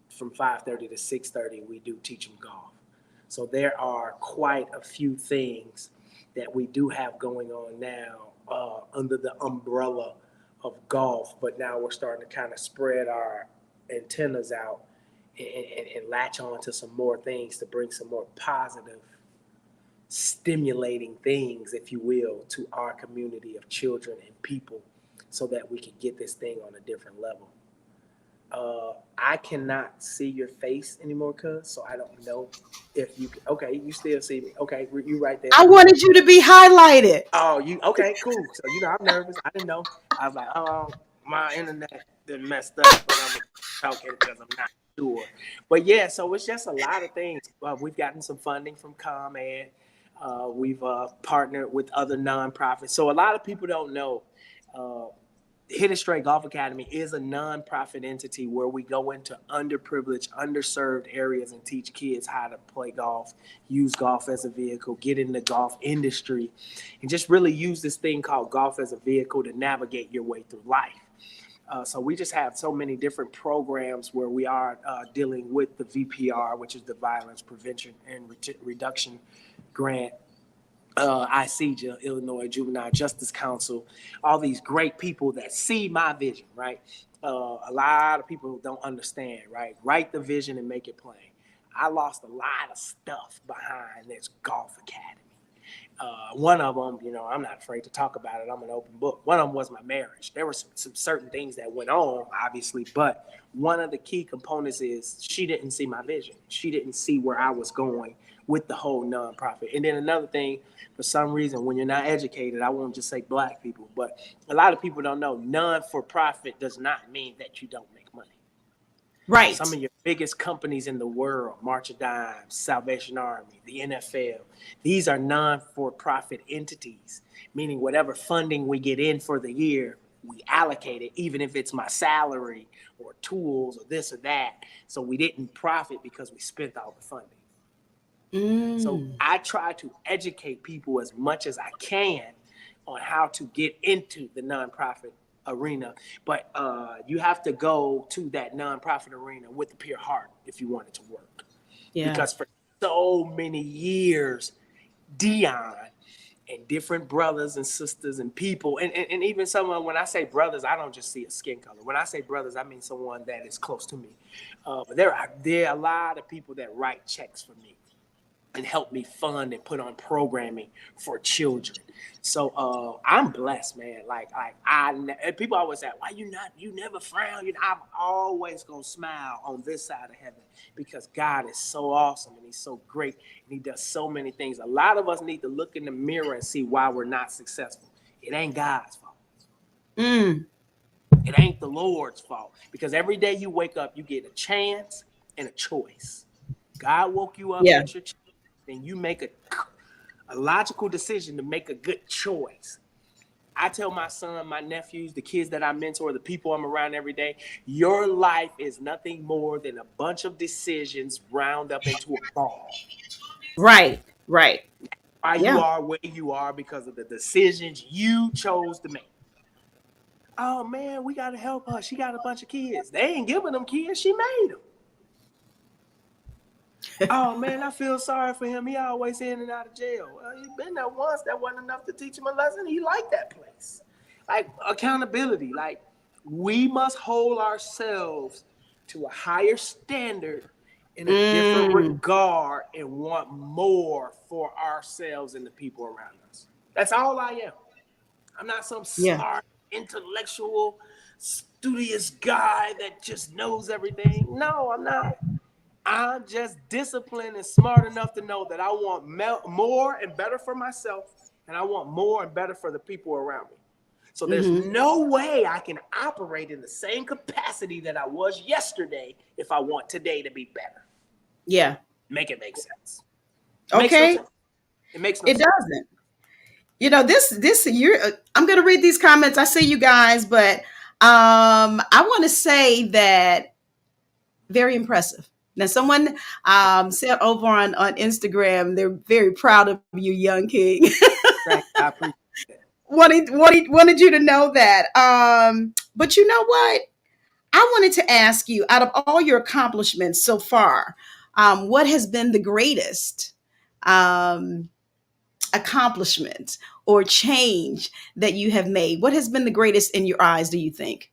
from 5:30 to 6:30, we do teach them golf. So there are quite a few things that we do have going on now under the umbrella of golf, but now we're starting to kind of spread our antennas out and latch on to some more things to bring some more positive, stimulating things, if you will, to our community of children and people so that we can get this thing on a different level. I cannot see your face anymore, cuz, so I don't know if you, okay, you still see me. Okay, you right there. I wanted you to be highlighted. Oh, okay, cool. So, I'm nervous. I didn't know. I was like, oh, my internet. that messed up, but I'm talking because I'm not sure. But yeah, so it's just a lot of things. We've gotten some funding from ComEd. We've partnered with other nonprofits. So a lot of people don't know. Uh, Hidden Straight Golf Academy is a nonprofit entity where we go into underprivileged, underserved areas and teach kids how to play golf, use golf as a vehicle, get in the golf industry, and just really use this thing called golf as a vehicle to navigate your way through life. So we just have so many different programs where we are dealing with the VPR, which is the Violence Prevention and Reduction Grant, HISGA, Illinois Juvenile Justice Council, all these great people that see my vision, right? A lot of people don't understand, right? Write the vision and make it plain. I lost a lot of stuff behind this golf academy. One of them, I'm not afraid to talk about it. I'm an open book. One of them was my marriage. There were some certain things that went on, obviously, but one of the key components is she didn't see my vision. She didn't see where I was going with the whole nonprofit. And then another thing, for some reason, when you're not educated, I won't just say black people, but a lot of people don't know non-for-profit does not mean that you don't make money. Right. Some of your biggest companies in the world, March of Dimes, Salvation Army, the NFL, these are non-for-profit entities, meaning whatever funding we get in for the year, we allocate it, even if it's my salary or tools or this or that. So we didn't profit because we spent all the funding. So I try to educate people as much as I can on how to get into the nonprofit arena, but you have to go to that nonprofit arena with a pure heart if you want it to work. Yeah. Because for so many years, Dion and different brothers and sisters and people, and even someone, when I say brothers, I don't just see a skin color. When I say brothers, I mean someone that is close to me. But there are a lot of people that write checks for me and help me fund and put on programming for children. So I'm blessed, man. People always say, why you never frown? I'm always gonna smile on this side of heaven because God is so awesome and he's so great and he does so many things. A lot of us need to look in the mirror and see why we're not successful. It ain't God's fault. It ain't the Lord's fault, because every day you wake up, you get a chance and a choice. God woke you up at your chance. Then you make a logical decision to make a good choice. I tell my son, my nephews, the kids that I mentor, the people I'm around every day, your life is nothing more than a bunch of decisions round up into a ball. Right. Why you are where you are because of the decisions you chose to make. Oh, man, we got to help her. She got a bunch of kids. They ain't giving them kids. She made them. Oh, man, I feel sorry for him. He always in and out of jail. Well, he been there once. That wasn't enough to teach him a lesson. He liked that place. Like, accountability. Like, we must hold ourselves to a higher standard in a different regard and want more for ourselves and the people around us. That's all I am. I'm not some smart, intellectual, studious guy that just knows everything. No, I'm not. I'm just disciplined and smart enough to know that I want more and better for myself, and I want more and better for the people around me. So there's no way I can operate in the same capacity that I was yesterday if I want today to be better. Yeah. Make it make sense. Okay. It makes no sense. It doesn't. This year, I'm going to read these comments. I see you guys, but I want to say that very impressive. Now, someone said over on Instagram, they're very proud of you, young king. I appreciate it. Wanted you to know that. But you know what? I wanted to ask you, out of all your accomplishments so far, what has been the greatest accomplishment or change that you have made? What has been the greatest in your eyes, do you think?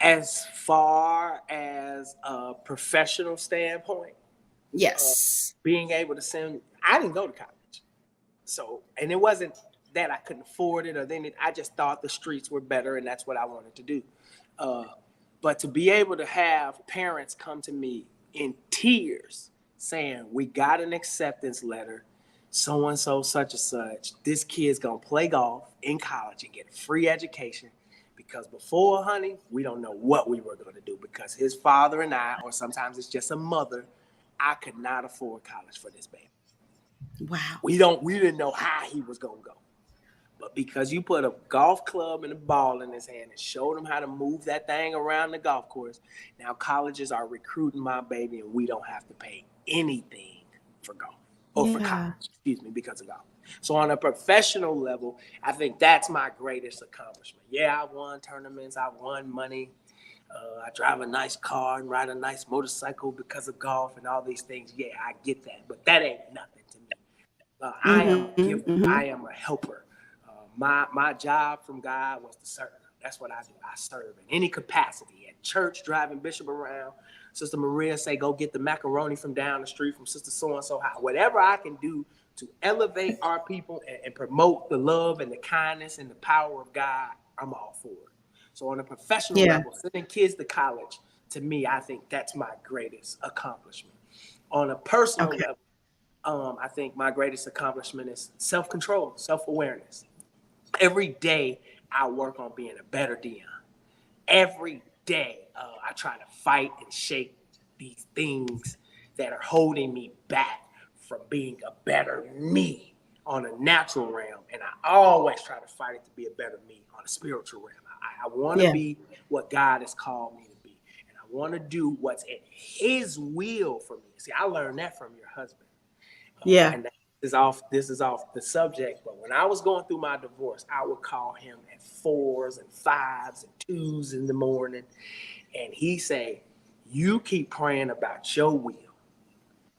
As far as a professional standpoint, yes, being able to send, I didn't go to college. So, and it wasn't that I couldn't afford it or then I just thought the streets were better and that's what I wanted to do. But to be able to have parents come to me in tears saying, we got an acceptance letter, so-and-so, such and such, this kid's going to play golf in college and get a free education because before, honey, we don't know what we were going to do because his father and I, or sometimes it's just a mother, I could not afford college for this baby. Wow. We didn't know how he was going to go. But because you put a golf club and a ball in his hand and showed him how to move that thing around the golf course, now colleges are recruiting my baby and we don't have to pay anything for golf or for Yeah. college, excuse me, because of golf. So on a professional level, I think that's my greatest accomplishment. Yeah, I won tournaments, I won money. I drive a nice car and ride a nice motorcycle because of golf and all these things. Yeah, I get that, but that ain't nothing to me. I am a Mm-hmm. giver. Mm-hmm. I am a helper. My job from God was to serve. That's what I do. I serve in any capacity at church, driving Bishop around. Sister Maria say, go get the macaroni from down the street from Sister So and So. Whatever I can do to elevate our people and promote the love and the kindness and the power of God, I'm all for it. So on a professional Yeah. level, sending kids to college, to me, I think that's my greatest accomplishment. On a personal Okay. level, I think my greatest accomplishment is self-control, self-awareness. Every day I work on being a better Dion. Every day I try to fight and shake these things that are holding me back from being a better me on a natural realm. And I always try to fight it to be a better me on a spiritual realm. I want to Yeah. be what God has called me to be. And I want to do what's in his will for me. See, I learned that from your husband. Yeah. And this is off the subject, but when I was going through my divorce, I would call him at 4s and 5s and 2s in the morning, and he say, "You keep praying about your will,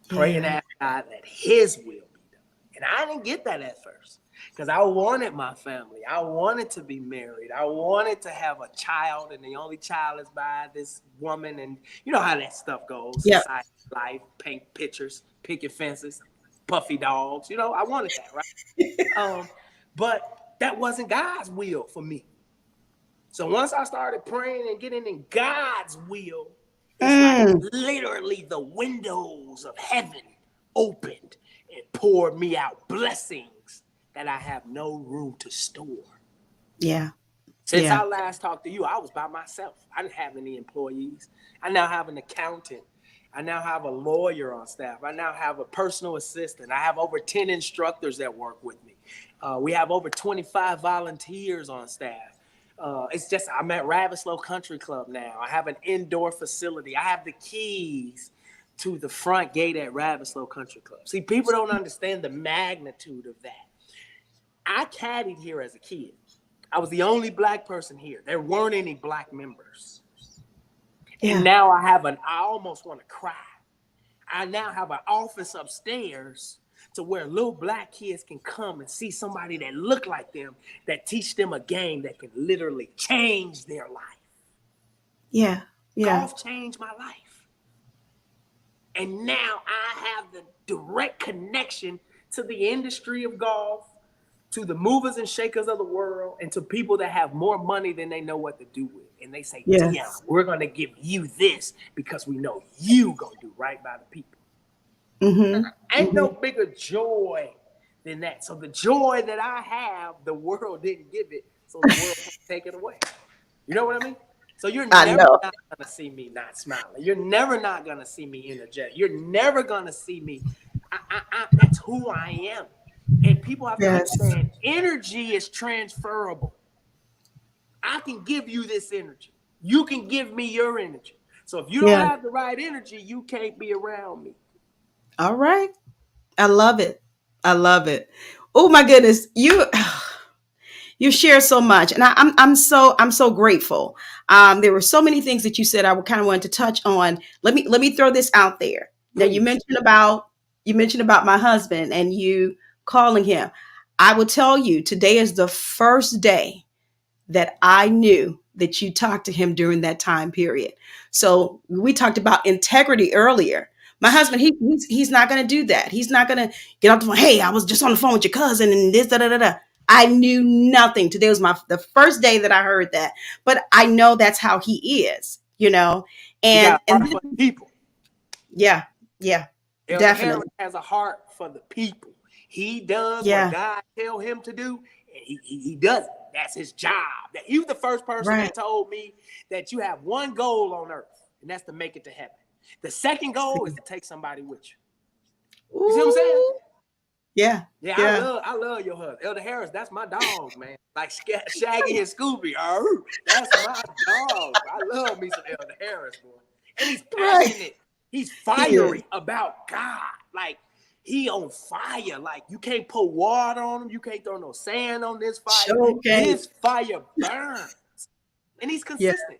praying Yeah. at God that His will be done." And I didn't get that at first because I wanted my family, I wanted to be married, I wanted to have a child, and the only child is by this woman, and you know how that stuff goes, Yep. society, life, paint pictures, picket fences, puffy dogs. You know, I wanted that, right? But that wasn't God's will for me. So once I started praying and getting in God's will, it's like Mm. literally the windows of heaven opened and poured me out blessings that I have no room to store. Yeah. Since Yeah. I last talked to you, I was by myself. I didn't have any employees. I now have an accountant. I now have a lawyer on staff. I now have a personal assistant. I have over 10 instructors that work with me. We have over 25 volunteers on staff. It's just, I'm at Ravislow Country Club now. I have an indoor facility. I have the keys to the front gate at Ravislow Country Club. See, people don't understand the magnitude of that. I caddied here as a kid. I was the only black person here. There weren't any black members. And Yeah. now I almost want to cry. I now have an office upstairs to where little black kids can come and see somebody that look like them, that teach them a game that can literally change their life. Yeah. Yeah. Golf changed my life. And now I have the direct connection to the industry of golf, to the movers and shakers of the world, and to people that have more money than they know what to do with. And they say, Dion, Yes. we're going to give you this because we know you going to do right by the people. Mm-hmm. Ain't Mm-hmm. no bigger joy than that. So the joy that I have, the world didn't give it, so the world can't take it away. You know what I mean? So you're I never know. not gonna see me not smiling. You're never not gonna see me energetic. You're never gonna see me. That's who I am. And people have to Yes. understand energy is transferable. I can give you this energy. You can give me your energy. So if you don't Yeah. have the right energy, you can't be around me. All right. I love it. I love it. Oh my goodness. You share so much, and I'm so grateful. There were so many things that you said I kind of wanted to touch on. Let me throw this out there. Now Please. you mentioned about my husband and you calling him. I will tell you today is the first day that I knew that you talked to him during that time period. So we talked about integrity earlier. My husband, he's not going to do that. He's not going to get off the phone. Hey, I was just on the phone with your cousin and this da da da da. I knew nothing. Today was the first day that I heard that. But I know that's how he is, He and got a heart for the people. yeah, yeah, Elder Harris definitely, has a heart for the people. He does what yeah, God tell him to do, and he does it. That's his job. That he was the first person Right. that told me that you have one goal on earth, and that's to make it to heaven. The second goal is See. to take somebody with you. You see what I'm saying? Ooh. Yeah. Yeah, Yeah. I love your husband. Elder Harris, that's my dog, man. Like Shaggy and Scooby. Oh, that's my dog. I love me some Elder Harris, boy. And he's Right. passionate. He's He is. fiery about God. Like, he on fire. Like, you can't pour water on him. You can't throw no sand on this fire. Show game. This fire burns. And he's Yeah. consistent.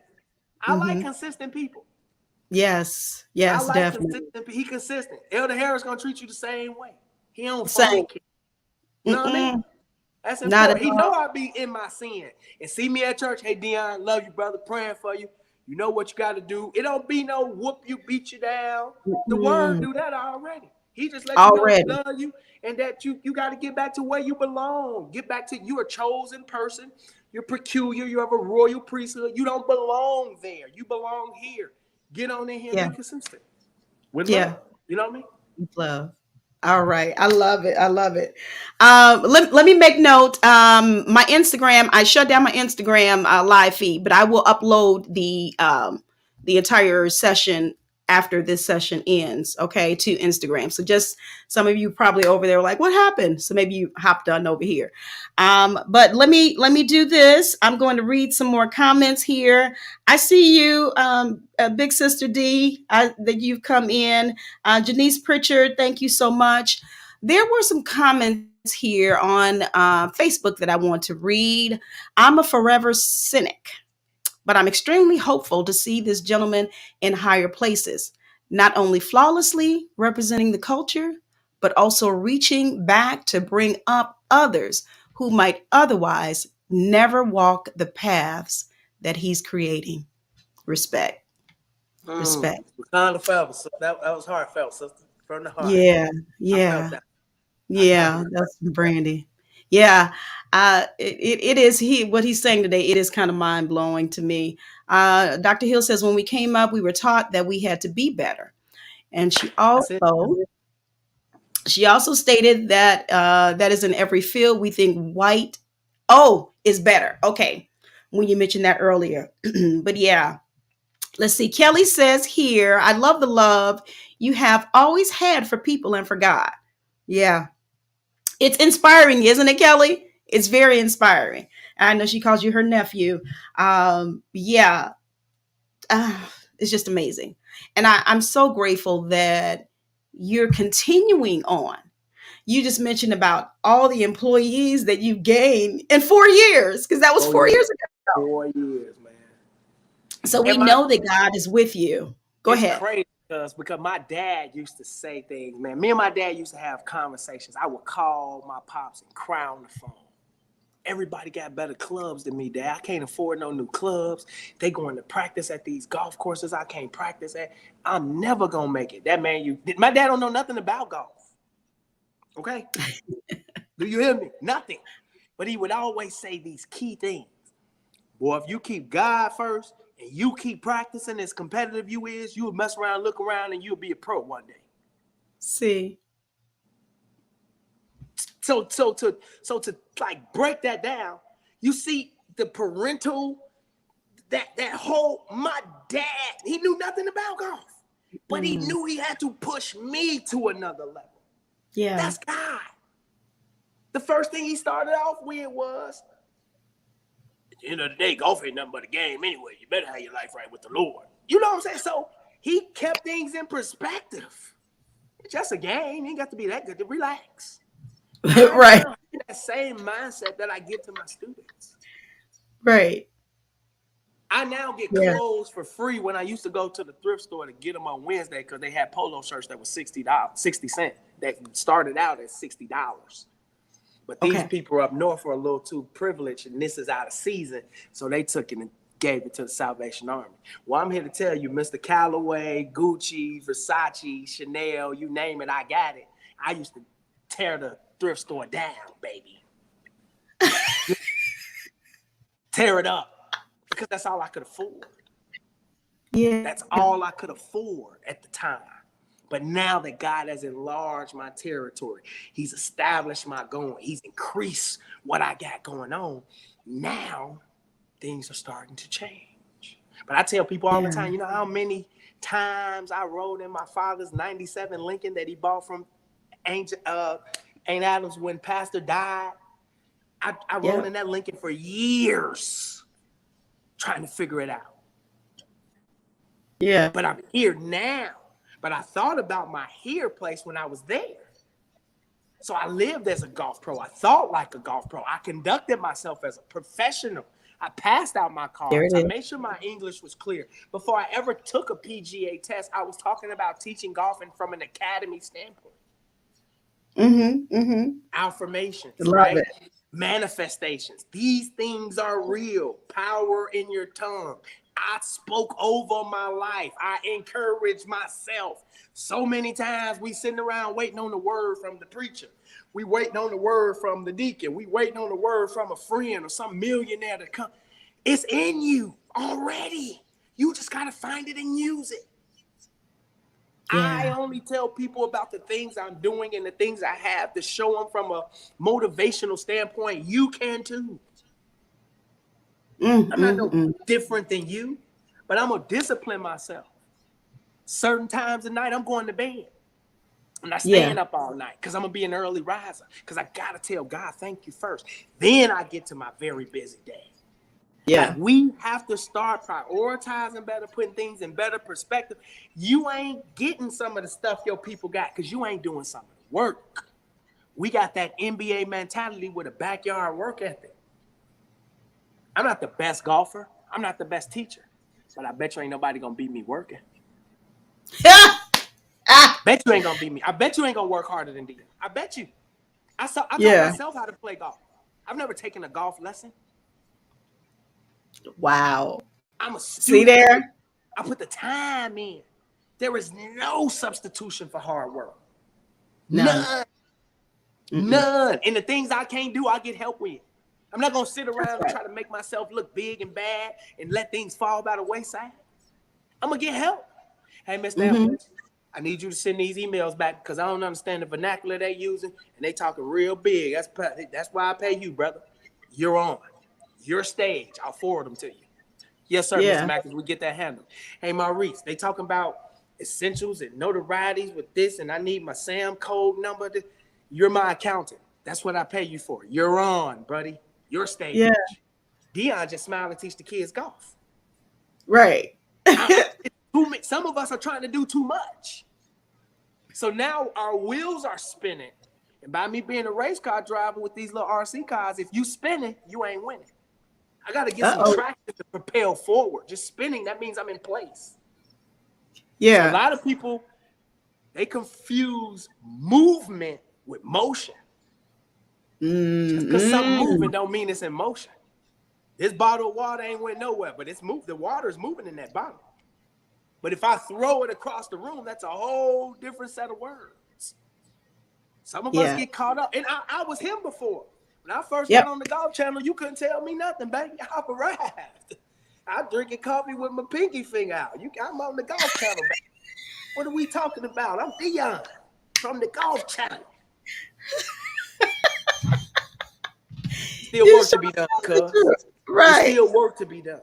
I like Mm-hmm. consistent people. Yes. I Yes, like definitely. consistent people. He consistent. Elder Harris gonna treat you the same way. He don't Same. phony kid. You know what I mean? Mm-mm. That's Not at important. He know all. I be in my sin and see me at church. Hey, Dion, love you, brother. Praying for you. You know what you got to do. It don't be no whoop you, beat you down. The word Mm-mm. do that already. He just let you know he Already. love you and that you got to get back to where you belong. Get back to you a chosen person. You're peculiar. You have a royal priesthood. You don't belong there. You belong here. Get on in here and Yeah. be consistent with Yeah. love. You know what I mean? Love. All right. I love it. I love it. Let me make note. My Instagram, I shut down my Instagram live feed, but I will upload the entire session after this session ends, okay, to Instagram. So just some of you probably over there were like, what happened? So maybe you hopped on over here. But let me do this. I'm going to read some more comments here. I see you, Big Sister D, that you've come in. Janice Pritchard, thank you so much. There were some comments here on Facebook that I want to read. I'm a forever cynic, but I'm extremely hopeful to see this gentleman in higher places, not only flawlessly representing the culture, but also reaching back to bring up others who might otherwise never walk the paths that he's creating. Respect. Respect. Kind of felt that was heartfelt, sister, from the heart. Yeah. I felt Yeah. that. I felt Yeah, it. that's Brandy. Yeah, it is what he's saying today. It is kind of mind blowing to me. Dr. Hill says when we came up, we were taught that we had to be better, and That's it. she also stated that that is in every field. We think white, oh, is better. Okay, when you mentioned that earlier, but yeah, let's see. Kelly says here, I love the love you have always had for people and for God. Yeah, it's inspiring, isn't it, Kelly? It's very inspiring. I know she calls you her nephew. Yeah, uh, it's just amazing. And I'm so grateful that you're continuing on. You just mentioned about all the employees that you gained in 4 years, because that was Oh 4 years yeah, ago. 4 years, man. So we And my know that God is with you. Go it's ahead. crazy because my dad used to say things, man. Me and my dad used to have conversations. I would call my pops and cry on the phone. Everybody got better clubs than me, Dad. I can't afford no new clubs. They going to practice at these golf courses I can't practice at. I'm never gonna make it. That man, my dad don't know nothing about golf. Okay, do you hear me? Nothing. But he would always say these key things. Boy, if you keep God first and you keep practicing as competitive you is, you'll mess around, look around, and you'll be a pro one day. See. So to like break that down, you see the parental that whole my dad, he knew nothing about golf, but he Mm, knew he had to push me to another level. yeah. That's God. The first thing he started off with was, at the end of the day, golf ain't nothing but a game anyway. You better have your life right with the Lord. You know what I'm saying? So he kept things in perspective. It's just a game. You ain't got to be that good to relax. I Right. now have that same mindset that I give to my students. Right. I now get Yeah. clothes for free when I used to go to the thrift store to get them on Wednesday because they had polo shirts that was $60, 60 cents. That started out at $60. But these Okay. people up north are a little too privileged, and this is out of season, so they took it and gave it to the Salvation Army. Well, I'm here to tell you, Mr. Callaway, Gucci, Versace, Chanel, you name it, I got it. I used to tear the thrift store down, baby. Tear it up because that's all I could afford. Yeah. That's all I could afford at the time. But now that God has enlarged my territory, he's established my going, he's increased what I got going on. Now things are starting to change. But I tell people all the time, you know how many times I rode in my father's 97 Lincoln that he bought from Aunt Adams when Pastor died? I rode in that Lincoln for years trying to figure it out. Yeah. But I'm here now. But I thought about my here place when I was there. So I lived as a golf pro. I thought like a golf pro. I conducted myself as a professional. I passed out my cards. I made sure my English was clear. Before I ever took a PGA test, I was talking about teaching golfing from an academy standpoint. Affirmations, Love it. Manifestations. These things are real. Power in your tongue. I spoke over my life. I encouraged myself. So many times we sitting around waiting on the word from the preacher. We waiting on the word from the deacon. We waiting on the word from a friend or some millionaire to come. It's in you already. You just got to find it and use it. I only tell people about the things I'm doing and the things I have to show them from a motivational standpoint. You can too. I'm not no different than you, but I'm going to discipline myself. Certain times of night, I'm going to bed. I'm not staying up all night because I'm going to be an early riser because I got to tell God, thank you first. Then I get to my very busy day. Yeah. Like we have to start prioritizing better, putting things in better perspective. You ain't getting some of the stuff your people got because you ain't doing some of the work. We got that NBA mentality with a backyard work ethic. I'm not the best golfer. I'm not the best teacher. But I bet you ain't nobody going to beat me working. Bet you ain't going to beat me. I bet you ain't going to work harder than Dion. I bet you. I taught myself how to play golf. I've never taken a golf lesson. Wow. I'm a student. See there? I put the time in. There is no substitution for hard work. None. None. And the things I can't do, I get help with. I'm not going to sit around and try to make myself look big and bad and let things fall by the wayside. I'm going to get help. Hey, Mr. Edwards, I need you to send these emails back because I don't understand the vernacular they're using, and they talking real big. That's why I pay you, brother. You're on. Your stage. I'll forward them to you. Yes, sir, Mr. Madkins, we get that handled. Hey, Maurice, they talking about essentials and notorieties with this, and I need my SAM code number. You're my accountant. That's what I pay you for. You're on, buddy. Your stage. Yeah. Dion just smile and teach the kids golf. Right. Some of us are trying to do too much. So now our wheels are spinning. And by me being a race car driver with these little RC cars, if you spinning, you ain't winning. I got to get some traction to propel forward. Just spinning, that means I'm in place. Yeah. So a lot of people, they confuse movement with motion. Just because something moving don't mean it's in motion. This bottle of water ain't went nowhere, but it's moved. The water is moving in that bottle. But if I throw it across the room, that's a whole different set of words. Some of us get caught up. And I was him before. When I first got on the golf channel, you couldn't tell me nothing, baby. I've arrived. I'm drinking coffee with my pinky finger out. I'm on the golf channel, baby. What are we talking about? I'm Dion from the golf channel. Still work to be done, cuz. Right. There's still work to be done.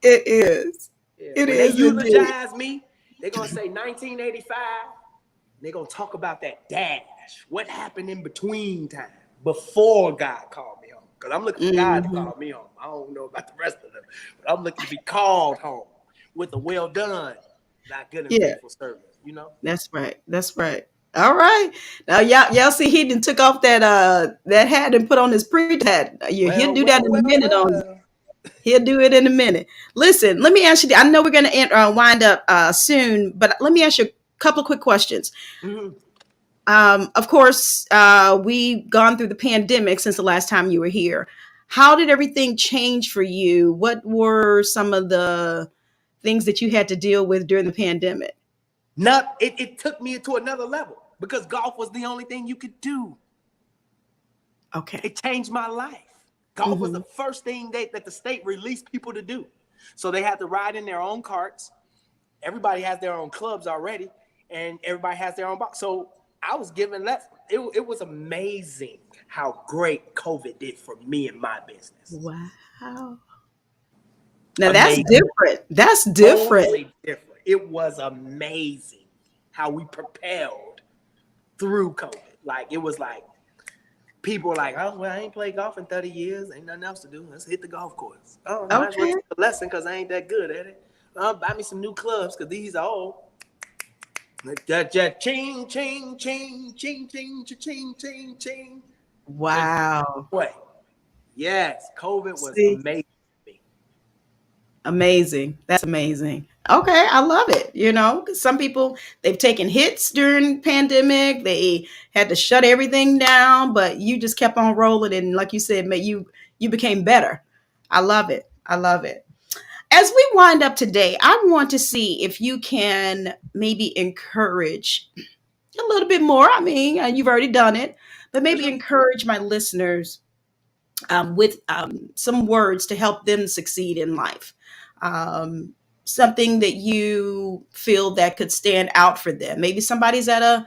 It is. Yeah. When they eulogize me, they're going to say 1985. They're going to talk about that dash. What happened in between time before God called me home? Because I'm looking for God to call me home. I don't know about the rest of them. But I'm looking to be called home with a well done, not good and faithful service. You know? That's right. That's right. All right. Now y'all see he done took off that hat and put on his preacher hat. He'll do that in a minute. He'll do it in a minute. Listen, let me ask you. I know we're going to wind up soon, but let me ask you a couple of quick questions. Of course, we've gone through the pandemic since the last time you were here. How did everything change for you? What were some of the things that you had to deal with during the pandemic? It took me to another level because golf was the only thing you could do. Okay. It changed my life. Golf was the first thing that the state released people to do. So they had to ride in their own carts. Everybody has their own clubs already, and everybody has their own box. So I was given less. It was amazing how great COVID did for me and my business. Wow. Now that's Amazing, different. That's different. totally different. It was amazing how we propelled through COVID. Like it was like people were like, "Oh well, I ain't played golf in 30 years. Ain't nothing else to do. Let's hit the golf course. Oh, might as well Okay. take a lesson because I ain't that good at it. Buy me some new clubs because these are old. Ching, ching, ching, ching, ching, ching, ching, ching. And Wow. what? Yes, COVID was See, amazing. amazing. That's amazing. Okay, I love it. 'Cause some people they've taken hits during pandemic. They had to shut everything down, but you just kept on rolling, and like you said, you became better. I love it. I love it. As we wind up today, I want to see if you can maybe encourage a little bit more. I mean, you've already done it, but For maybe sure. encourage my listeners with some words to help them succeed in life. Um, Something that you feel that could stand out for them. Maybe somebody's at a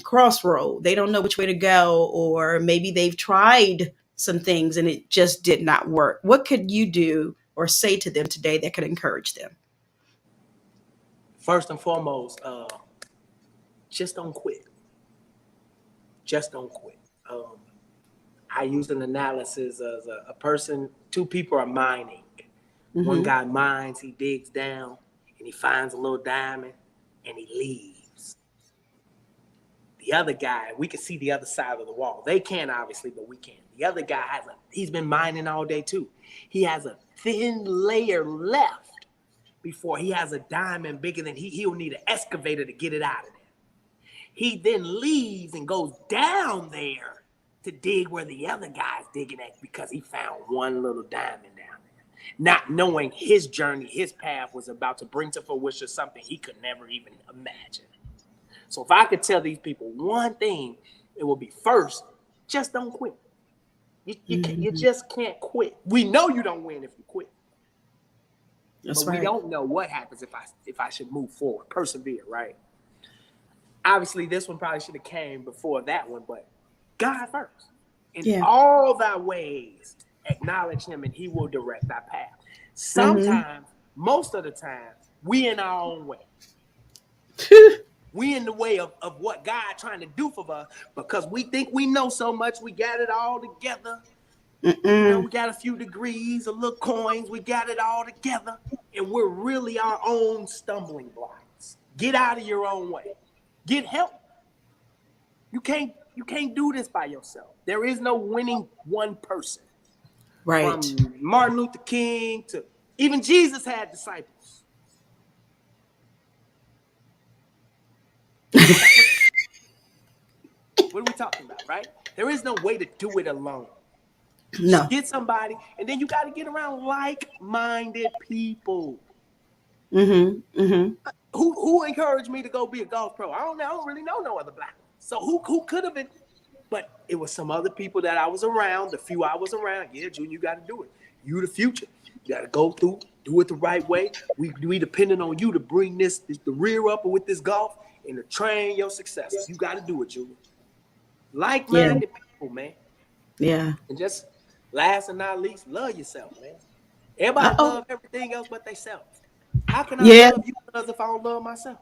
crossroad. They don't know which way to go, or maybe they've tried some things and it just did not work. What could you do or say to them today that could encourage them? First and foremost, just don't quit. Just don't quit. I used an analysis as a person, two people are mining. One Hmm. guy mines, he digs down, and he finds a little diamond, and he leaves. The other guy, we can see the other side of the wall. They can't obviously, but we can. The other guy he's been mining all day too. He has a thin layer left before he has a diamond bigger than he'll need an excavator to get it out of there. He then leaves and goes down there to dig where the other guy's digging at because he found one little diamond down there. Not knowing his journey, his path was about to bring to fruition something he could never even imagine. So if I could tell these people one thing, it would be first, just don't quit. You Hmm. just can't quit. We know you don't win if you quit, That's but we right. don't know what happens if I should move forward, persevere, right? Obviously, this one probably should have came before that one, but God first. In Yeah. all thy ways, acknowledge him and he will direct thy path. Hmm. Sometimes, most of the time, we in our own way. We in the way of what God trying to do for us because we think we know so much. We got it all together. Mm-mm. We got a few degrees, a little coins. We got it all together. And we're really our own stumbling blocks. Get out of your own way. Get help. You can't do this by yourself. There is no winning one person. Right. From Martin Luther King to even Jesus had disciples. What are we talking about, right? There is no way to do it alone. No. Get somebody, and then you got to get around like-minded people. Hmm. Hmm. Who encouraged me to go be a golf pro? I don't know. I don't really know no other black ones. So who could have been? But it was some other people that I was around, the few I was around. Yeah, Junior, you got to do it. You the future. You got to go through, do it the right way. We depending on you to bring the rear upper with this golf and to train your successors. You got to do it, Junior. Yeah. Like-minded people, man. Yeah. And just last and not least, love yourself, man. Everybody Uh-oh. love everything else but themselves. How can I Yeah. love you, cuz, if I don't love myself?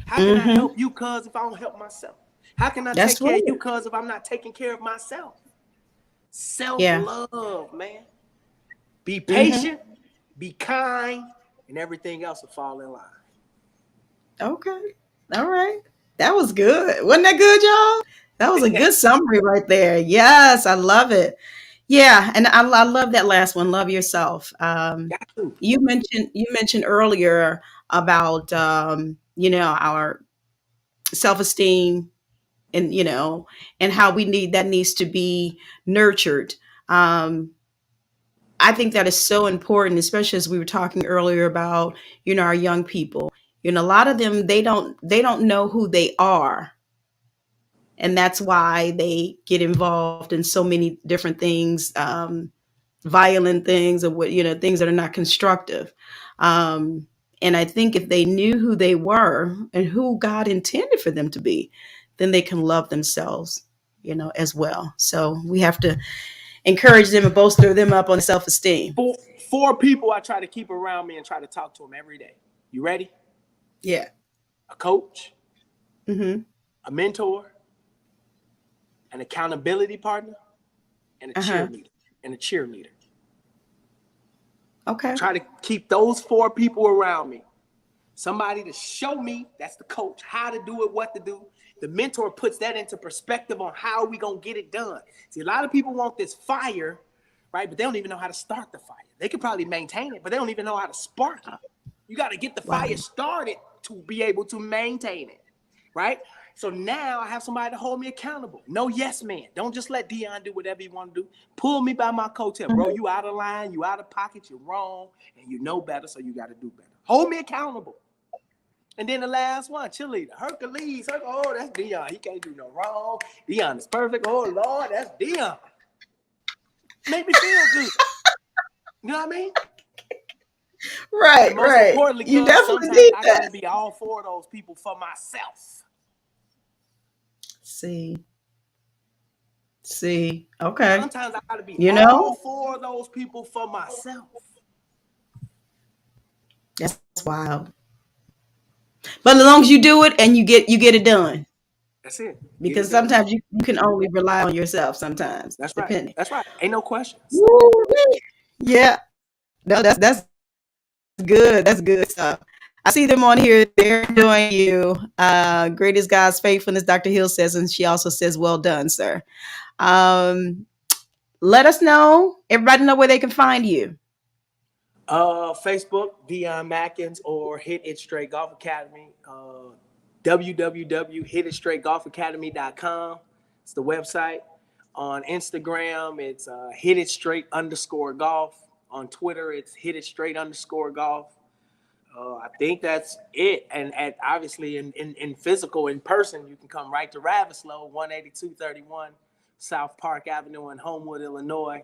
How can I Hmm. help you, cuz, if I don't help myself? How can I take That's care of you, right. cuz, if I'm not taking care of myself? Yeah. Self-love, man. Be Hmm. patient, be kind, and everything else will fall in line. Okay. All right. That was good. Wasn't that good, y'all? That was a good summary right there. Yes, I love it. Yeah, and I love that last one. Love yourself. Got to. You mentioned earlier about our self esteem and and how we need that needs to be nurtured. Um, I think that is so important, especially as we were talking earlier about our young people. A lot of them they don't know who they are, and that's why they get involved in so many different things, violent things, or what things that are not constructive. Um, and I think if they knew who they were and who God intended for them to be, then they can love themselves, as well. So we have to encourage them and bolster them up on self-esteem. Four people I try to keep around me and try to talk to them every day. You ready? Yeah. A coach, Mm-hmm. a mentor, an accountability partner, and a Uh-huh. cheerleader. I Okay. try to keep those four people around me. Somebody to show me, that's the coach, how to do it, what to do. The mentor puts that into perspective on how we gonna get it done. See, a lot of people want this fire, right? But they don't even know how to start the fire. They could probably maintain it, but they don't even know how to spark it. You got to get the Wow. fire started to be able to maintain it, right? So now I have somebody to hold me accountable. No yes man. Don't just let Dion do whatever you want to do. Pull me by my coattail. Bro, you out of line, you out of pocket, you're wrong, and you know better, so you got to do better. Hold me accountable. And then the last one, cheerleader. Hercules. Oh, that's Dion. He can't do no wrong. Dion is perfect. Oh, Lord, that's Dion. Make me feel good. You know what I mean? And Right, most right. importantly, You cuz definitely sometimes need I got that. to be all four of those people for myself. See. See. Okay. Sometimes I got to be You all know, four of those people for myself. that's wild. But as long as you do it and you get it done. That's it. Get it Because done. sometimes you can only rely on yourself sometimes, That's right. depending. That's right. Ain't no questions. Woo-wee. Yeah. No, that's good. That's good stuff. I see them on here. They're enjoying you. Great is God's faithfulness, Dr. Hill says, and she also says, well done, sir. Um, let us know. Everybody know where they can find you. Facebook, Dion Madkins, or Hit It Straight Golf Academy. www.hititstraightgolfacademy.com. It's the website. On Instagram, it's Hit It Straight _golf. On Twitter, it's Hit It Straight _golf. I think that's it. And obviously, in physical, in person, you can come right to Ravislow, 18231 South Park Avenue in Homewood, Illinois,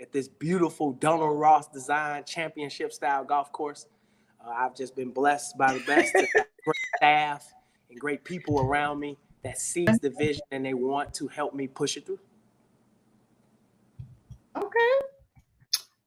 at this beautiful Donald Ross design championship style golf course. I've just been blessed by the best to have great staff and great people around me that sees the vision and they want to help me push it through. Okay.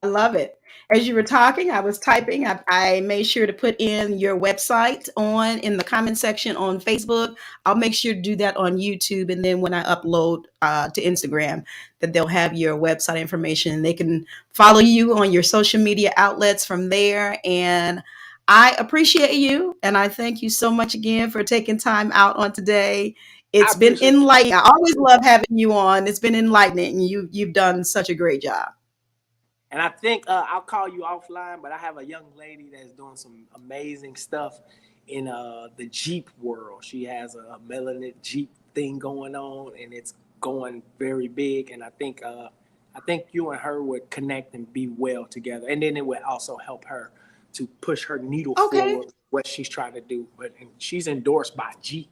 I love it. As you were talking, I was typing. I made sure to put in your website on in the comment section on Facebook. I'll make sure to do that on YouTube, and then when I upload to Instagram, that they'll have your website information, and they can follow you on your social media outlets from there. And I appreciate you, and I thank you so much again for taking time out on today. I It's been appreciate you. enlightening. I always love having you on. It's been enlightening. You've done such a great job. And I think I'll call you offline, but I have a young lady that's doing some amazing stuff in the Jeep world. She has a melanin Jeep thing going on, and it's going very big. And I think you and her would connect and be well together. And then it would also help her to push her needle Okay. forward, what she's trying to do. But and she's endorsed by Jeep.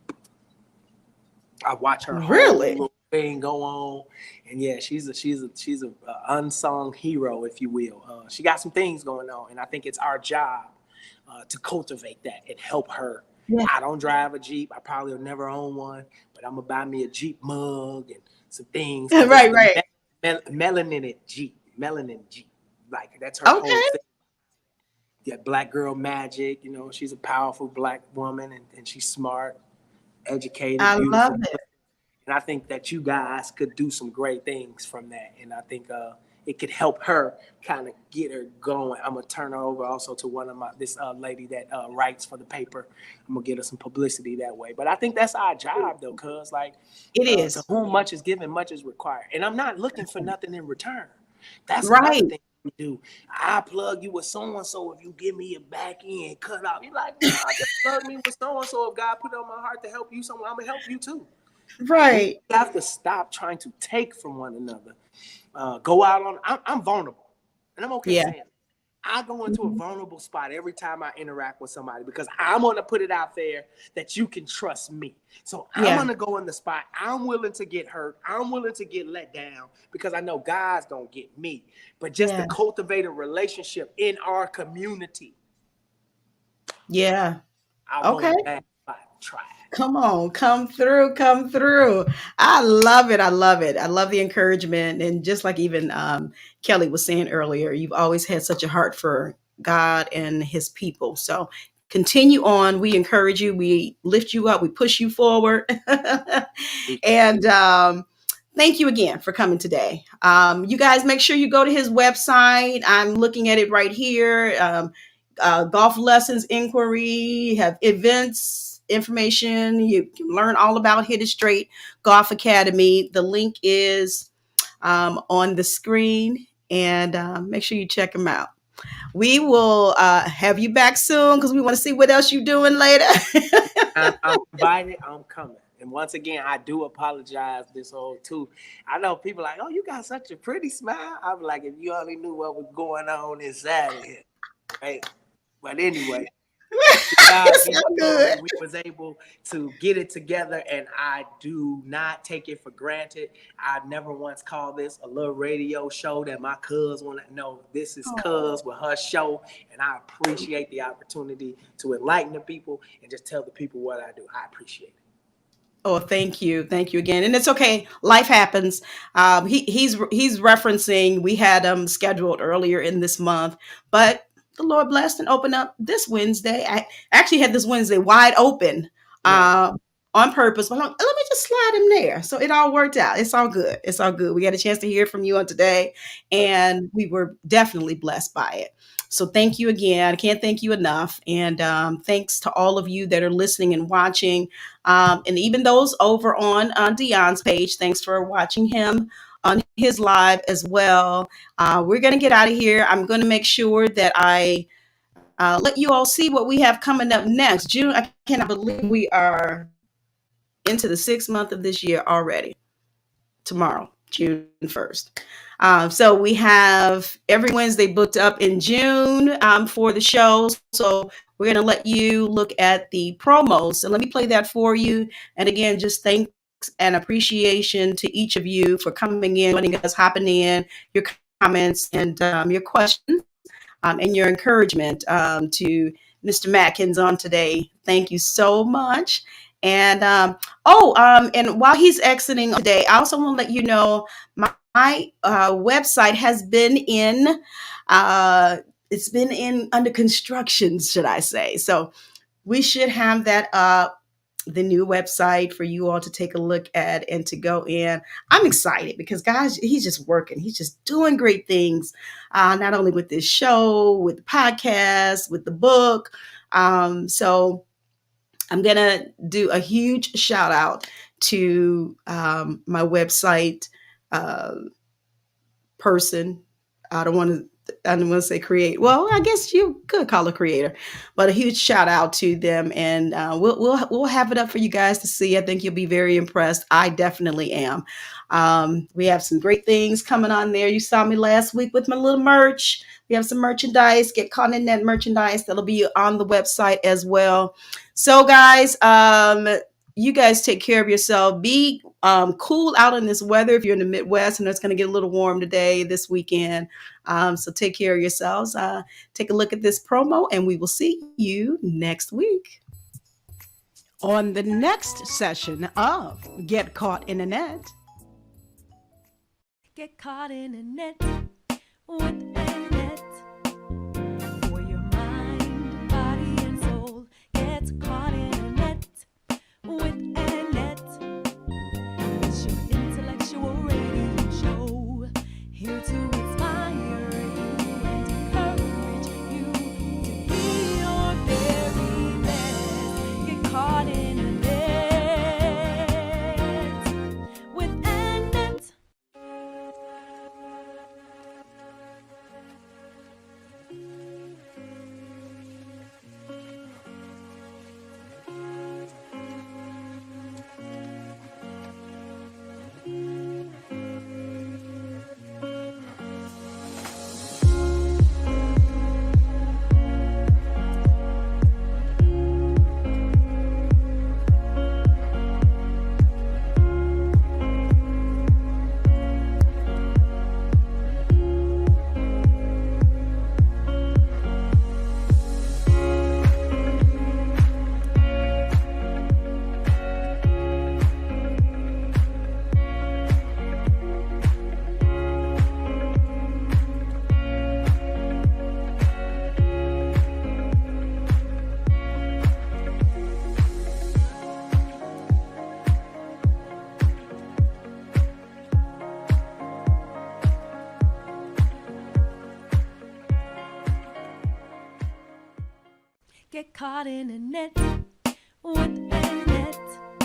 I watch her whole Really? little thing go on, and yeah, she's a unsung hero, if you will. She got some things going on, and I think it's our job to cultivate that and help her. Yeah. I don't drive a Jeep. I probably will never own one, but I'm gonna buy me a Jeep mug and some things because it's Right, the right. melanin Jeep. Like that's her whole Okay. thing. Yeah, black girl magic. You know, she's a powerful black woman, and she's smart, educated, I love beautiful. it. And I think that you guys could do some great things from that. And I think it could help her kind of get her going. I'm gonna turn her over also to one of this lady that writes for the paper. I'm gonna get her some publicity that way. But I think that's our job though, cause like It to is. whom much is given, much is required. And I'm not looking for nothing in return. That's another Right. thing we do. I plug you with so and so if you give me a back end cut off. You're like, nah, just plug me with so and so. If God put it on my heart to help you someone, I'm gonna help you too. We Right. have to stop trying to take from one another. Go out on. I'm vulnerable, and I'm okay Yeah. saying it. I go into a Mhm. vulnerable spot every time I interact with somebody because I'm gonna put it out there that you can trust me. So I'm Yeah. gonna go in the spot. I'm willing to get hurt. I'm willing to get let down because I know God's gonna get me. But just to Yeah. cultivate a relationship in our community, Yeah. I'll go in Okay. that spot. Try it. Come on, come through, come through. I love it. I love it. I love the encouragement. And just like even Kelly was saying earlier, you've always had such a heart for God and his people. So continue on. We encourage you. We lift you up. We push you forward. And thank you again for coming today. You guys make sure you go to his website. I'm looking at it right here. Golf lessons inquiry, have events information. You can learn all about Hit It Straight Golf Academy. The link is on the screen, and make sure you check them out. We will have you back soon because we want to see what else you're doing later. I'm invited. I'm coming. And once again, I do apologize this whole too. I know people like, oh, you got such a pretty smile. I'm like, if you only knew what was going on inside of here, right? But anyway, God It's be so the glory. good. We was able to get it together, and I do not take it for granted. I never once called this a little radio show that my cuz want to know. This is cuz with her show, and I appreciate the opportunity to enlighten the people and just tell the people what I do. I appreciate it. Oh, thank you again. And it's okay. Life happens. He's referencing we had scheduled earlier in this month, but the Lord blessed and opened up this Wednesday. I actually had this Wednesday wide open Right. uh, on purpose. But I'm like, let me just slide him there. So it all worked out. It's all good. It's all good. We got a chance to hear from you on today, and we were definitely blessed by it. So thank you again. I can't thank you enough. And thanks to all of you that are listening and watching. And even those over on Dion's page, thanks for watching him on his live as well. We're going to get out of here. I'm going to make sure that I let you all see what we have coming up next. June, I cannot believe we are into the 6th month of this year already. Tomorrow, June 1st. So we have every Wednesday booked up in June for the shows. So we're going to let you look at the promos. And let me play that for you. And again, just thanks and appreciation to each of you for coming in, joining us, hopping in, your comments and your questions and your encouragement to Mr. Madkins on today. Thank you so much. And and while he's exiting today, I also want to let you know my website has been in it's been in under construction, should I say? So we should have that up, the new website for you all to take a look at and to go in. I'm excited because guys, he's just working. He's just doing great things, not only with this show, with the podcast, with the book. So I'm going to do a huge shout out to my website uh, person. I don't want to. I don't want to say create. Well, I guess you could call a creator, but a huge shout out to them, and we'll have it up for you guys to see. I think you'll be very impressed. I definitely am. We have some great things coming on there. You saw me last week with my little merch. We have some merchandise. Get caught in that merchandise. That'll be on the website as well. So, guys, you guys take care of yourself. Be cool out in this weather if you're in the Midwest, and it's going to get a little warm today, this weekend. So take care of yourselves. Take a look at this promo, and we will see you next week on the next session of Get Caught in a Net. Get caught in a net with a net. For your mind, body, and soul gets caught in a net with a net. It's your intellectual radio show, here to inspire you and encourage you to be your very best. Get caught in a net with a net. caught in a net with Annette.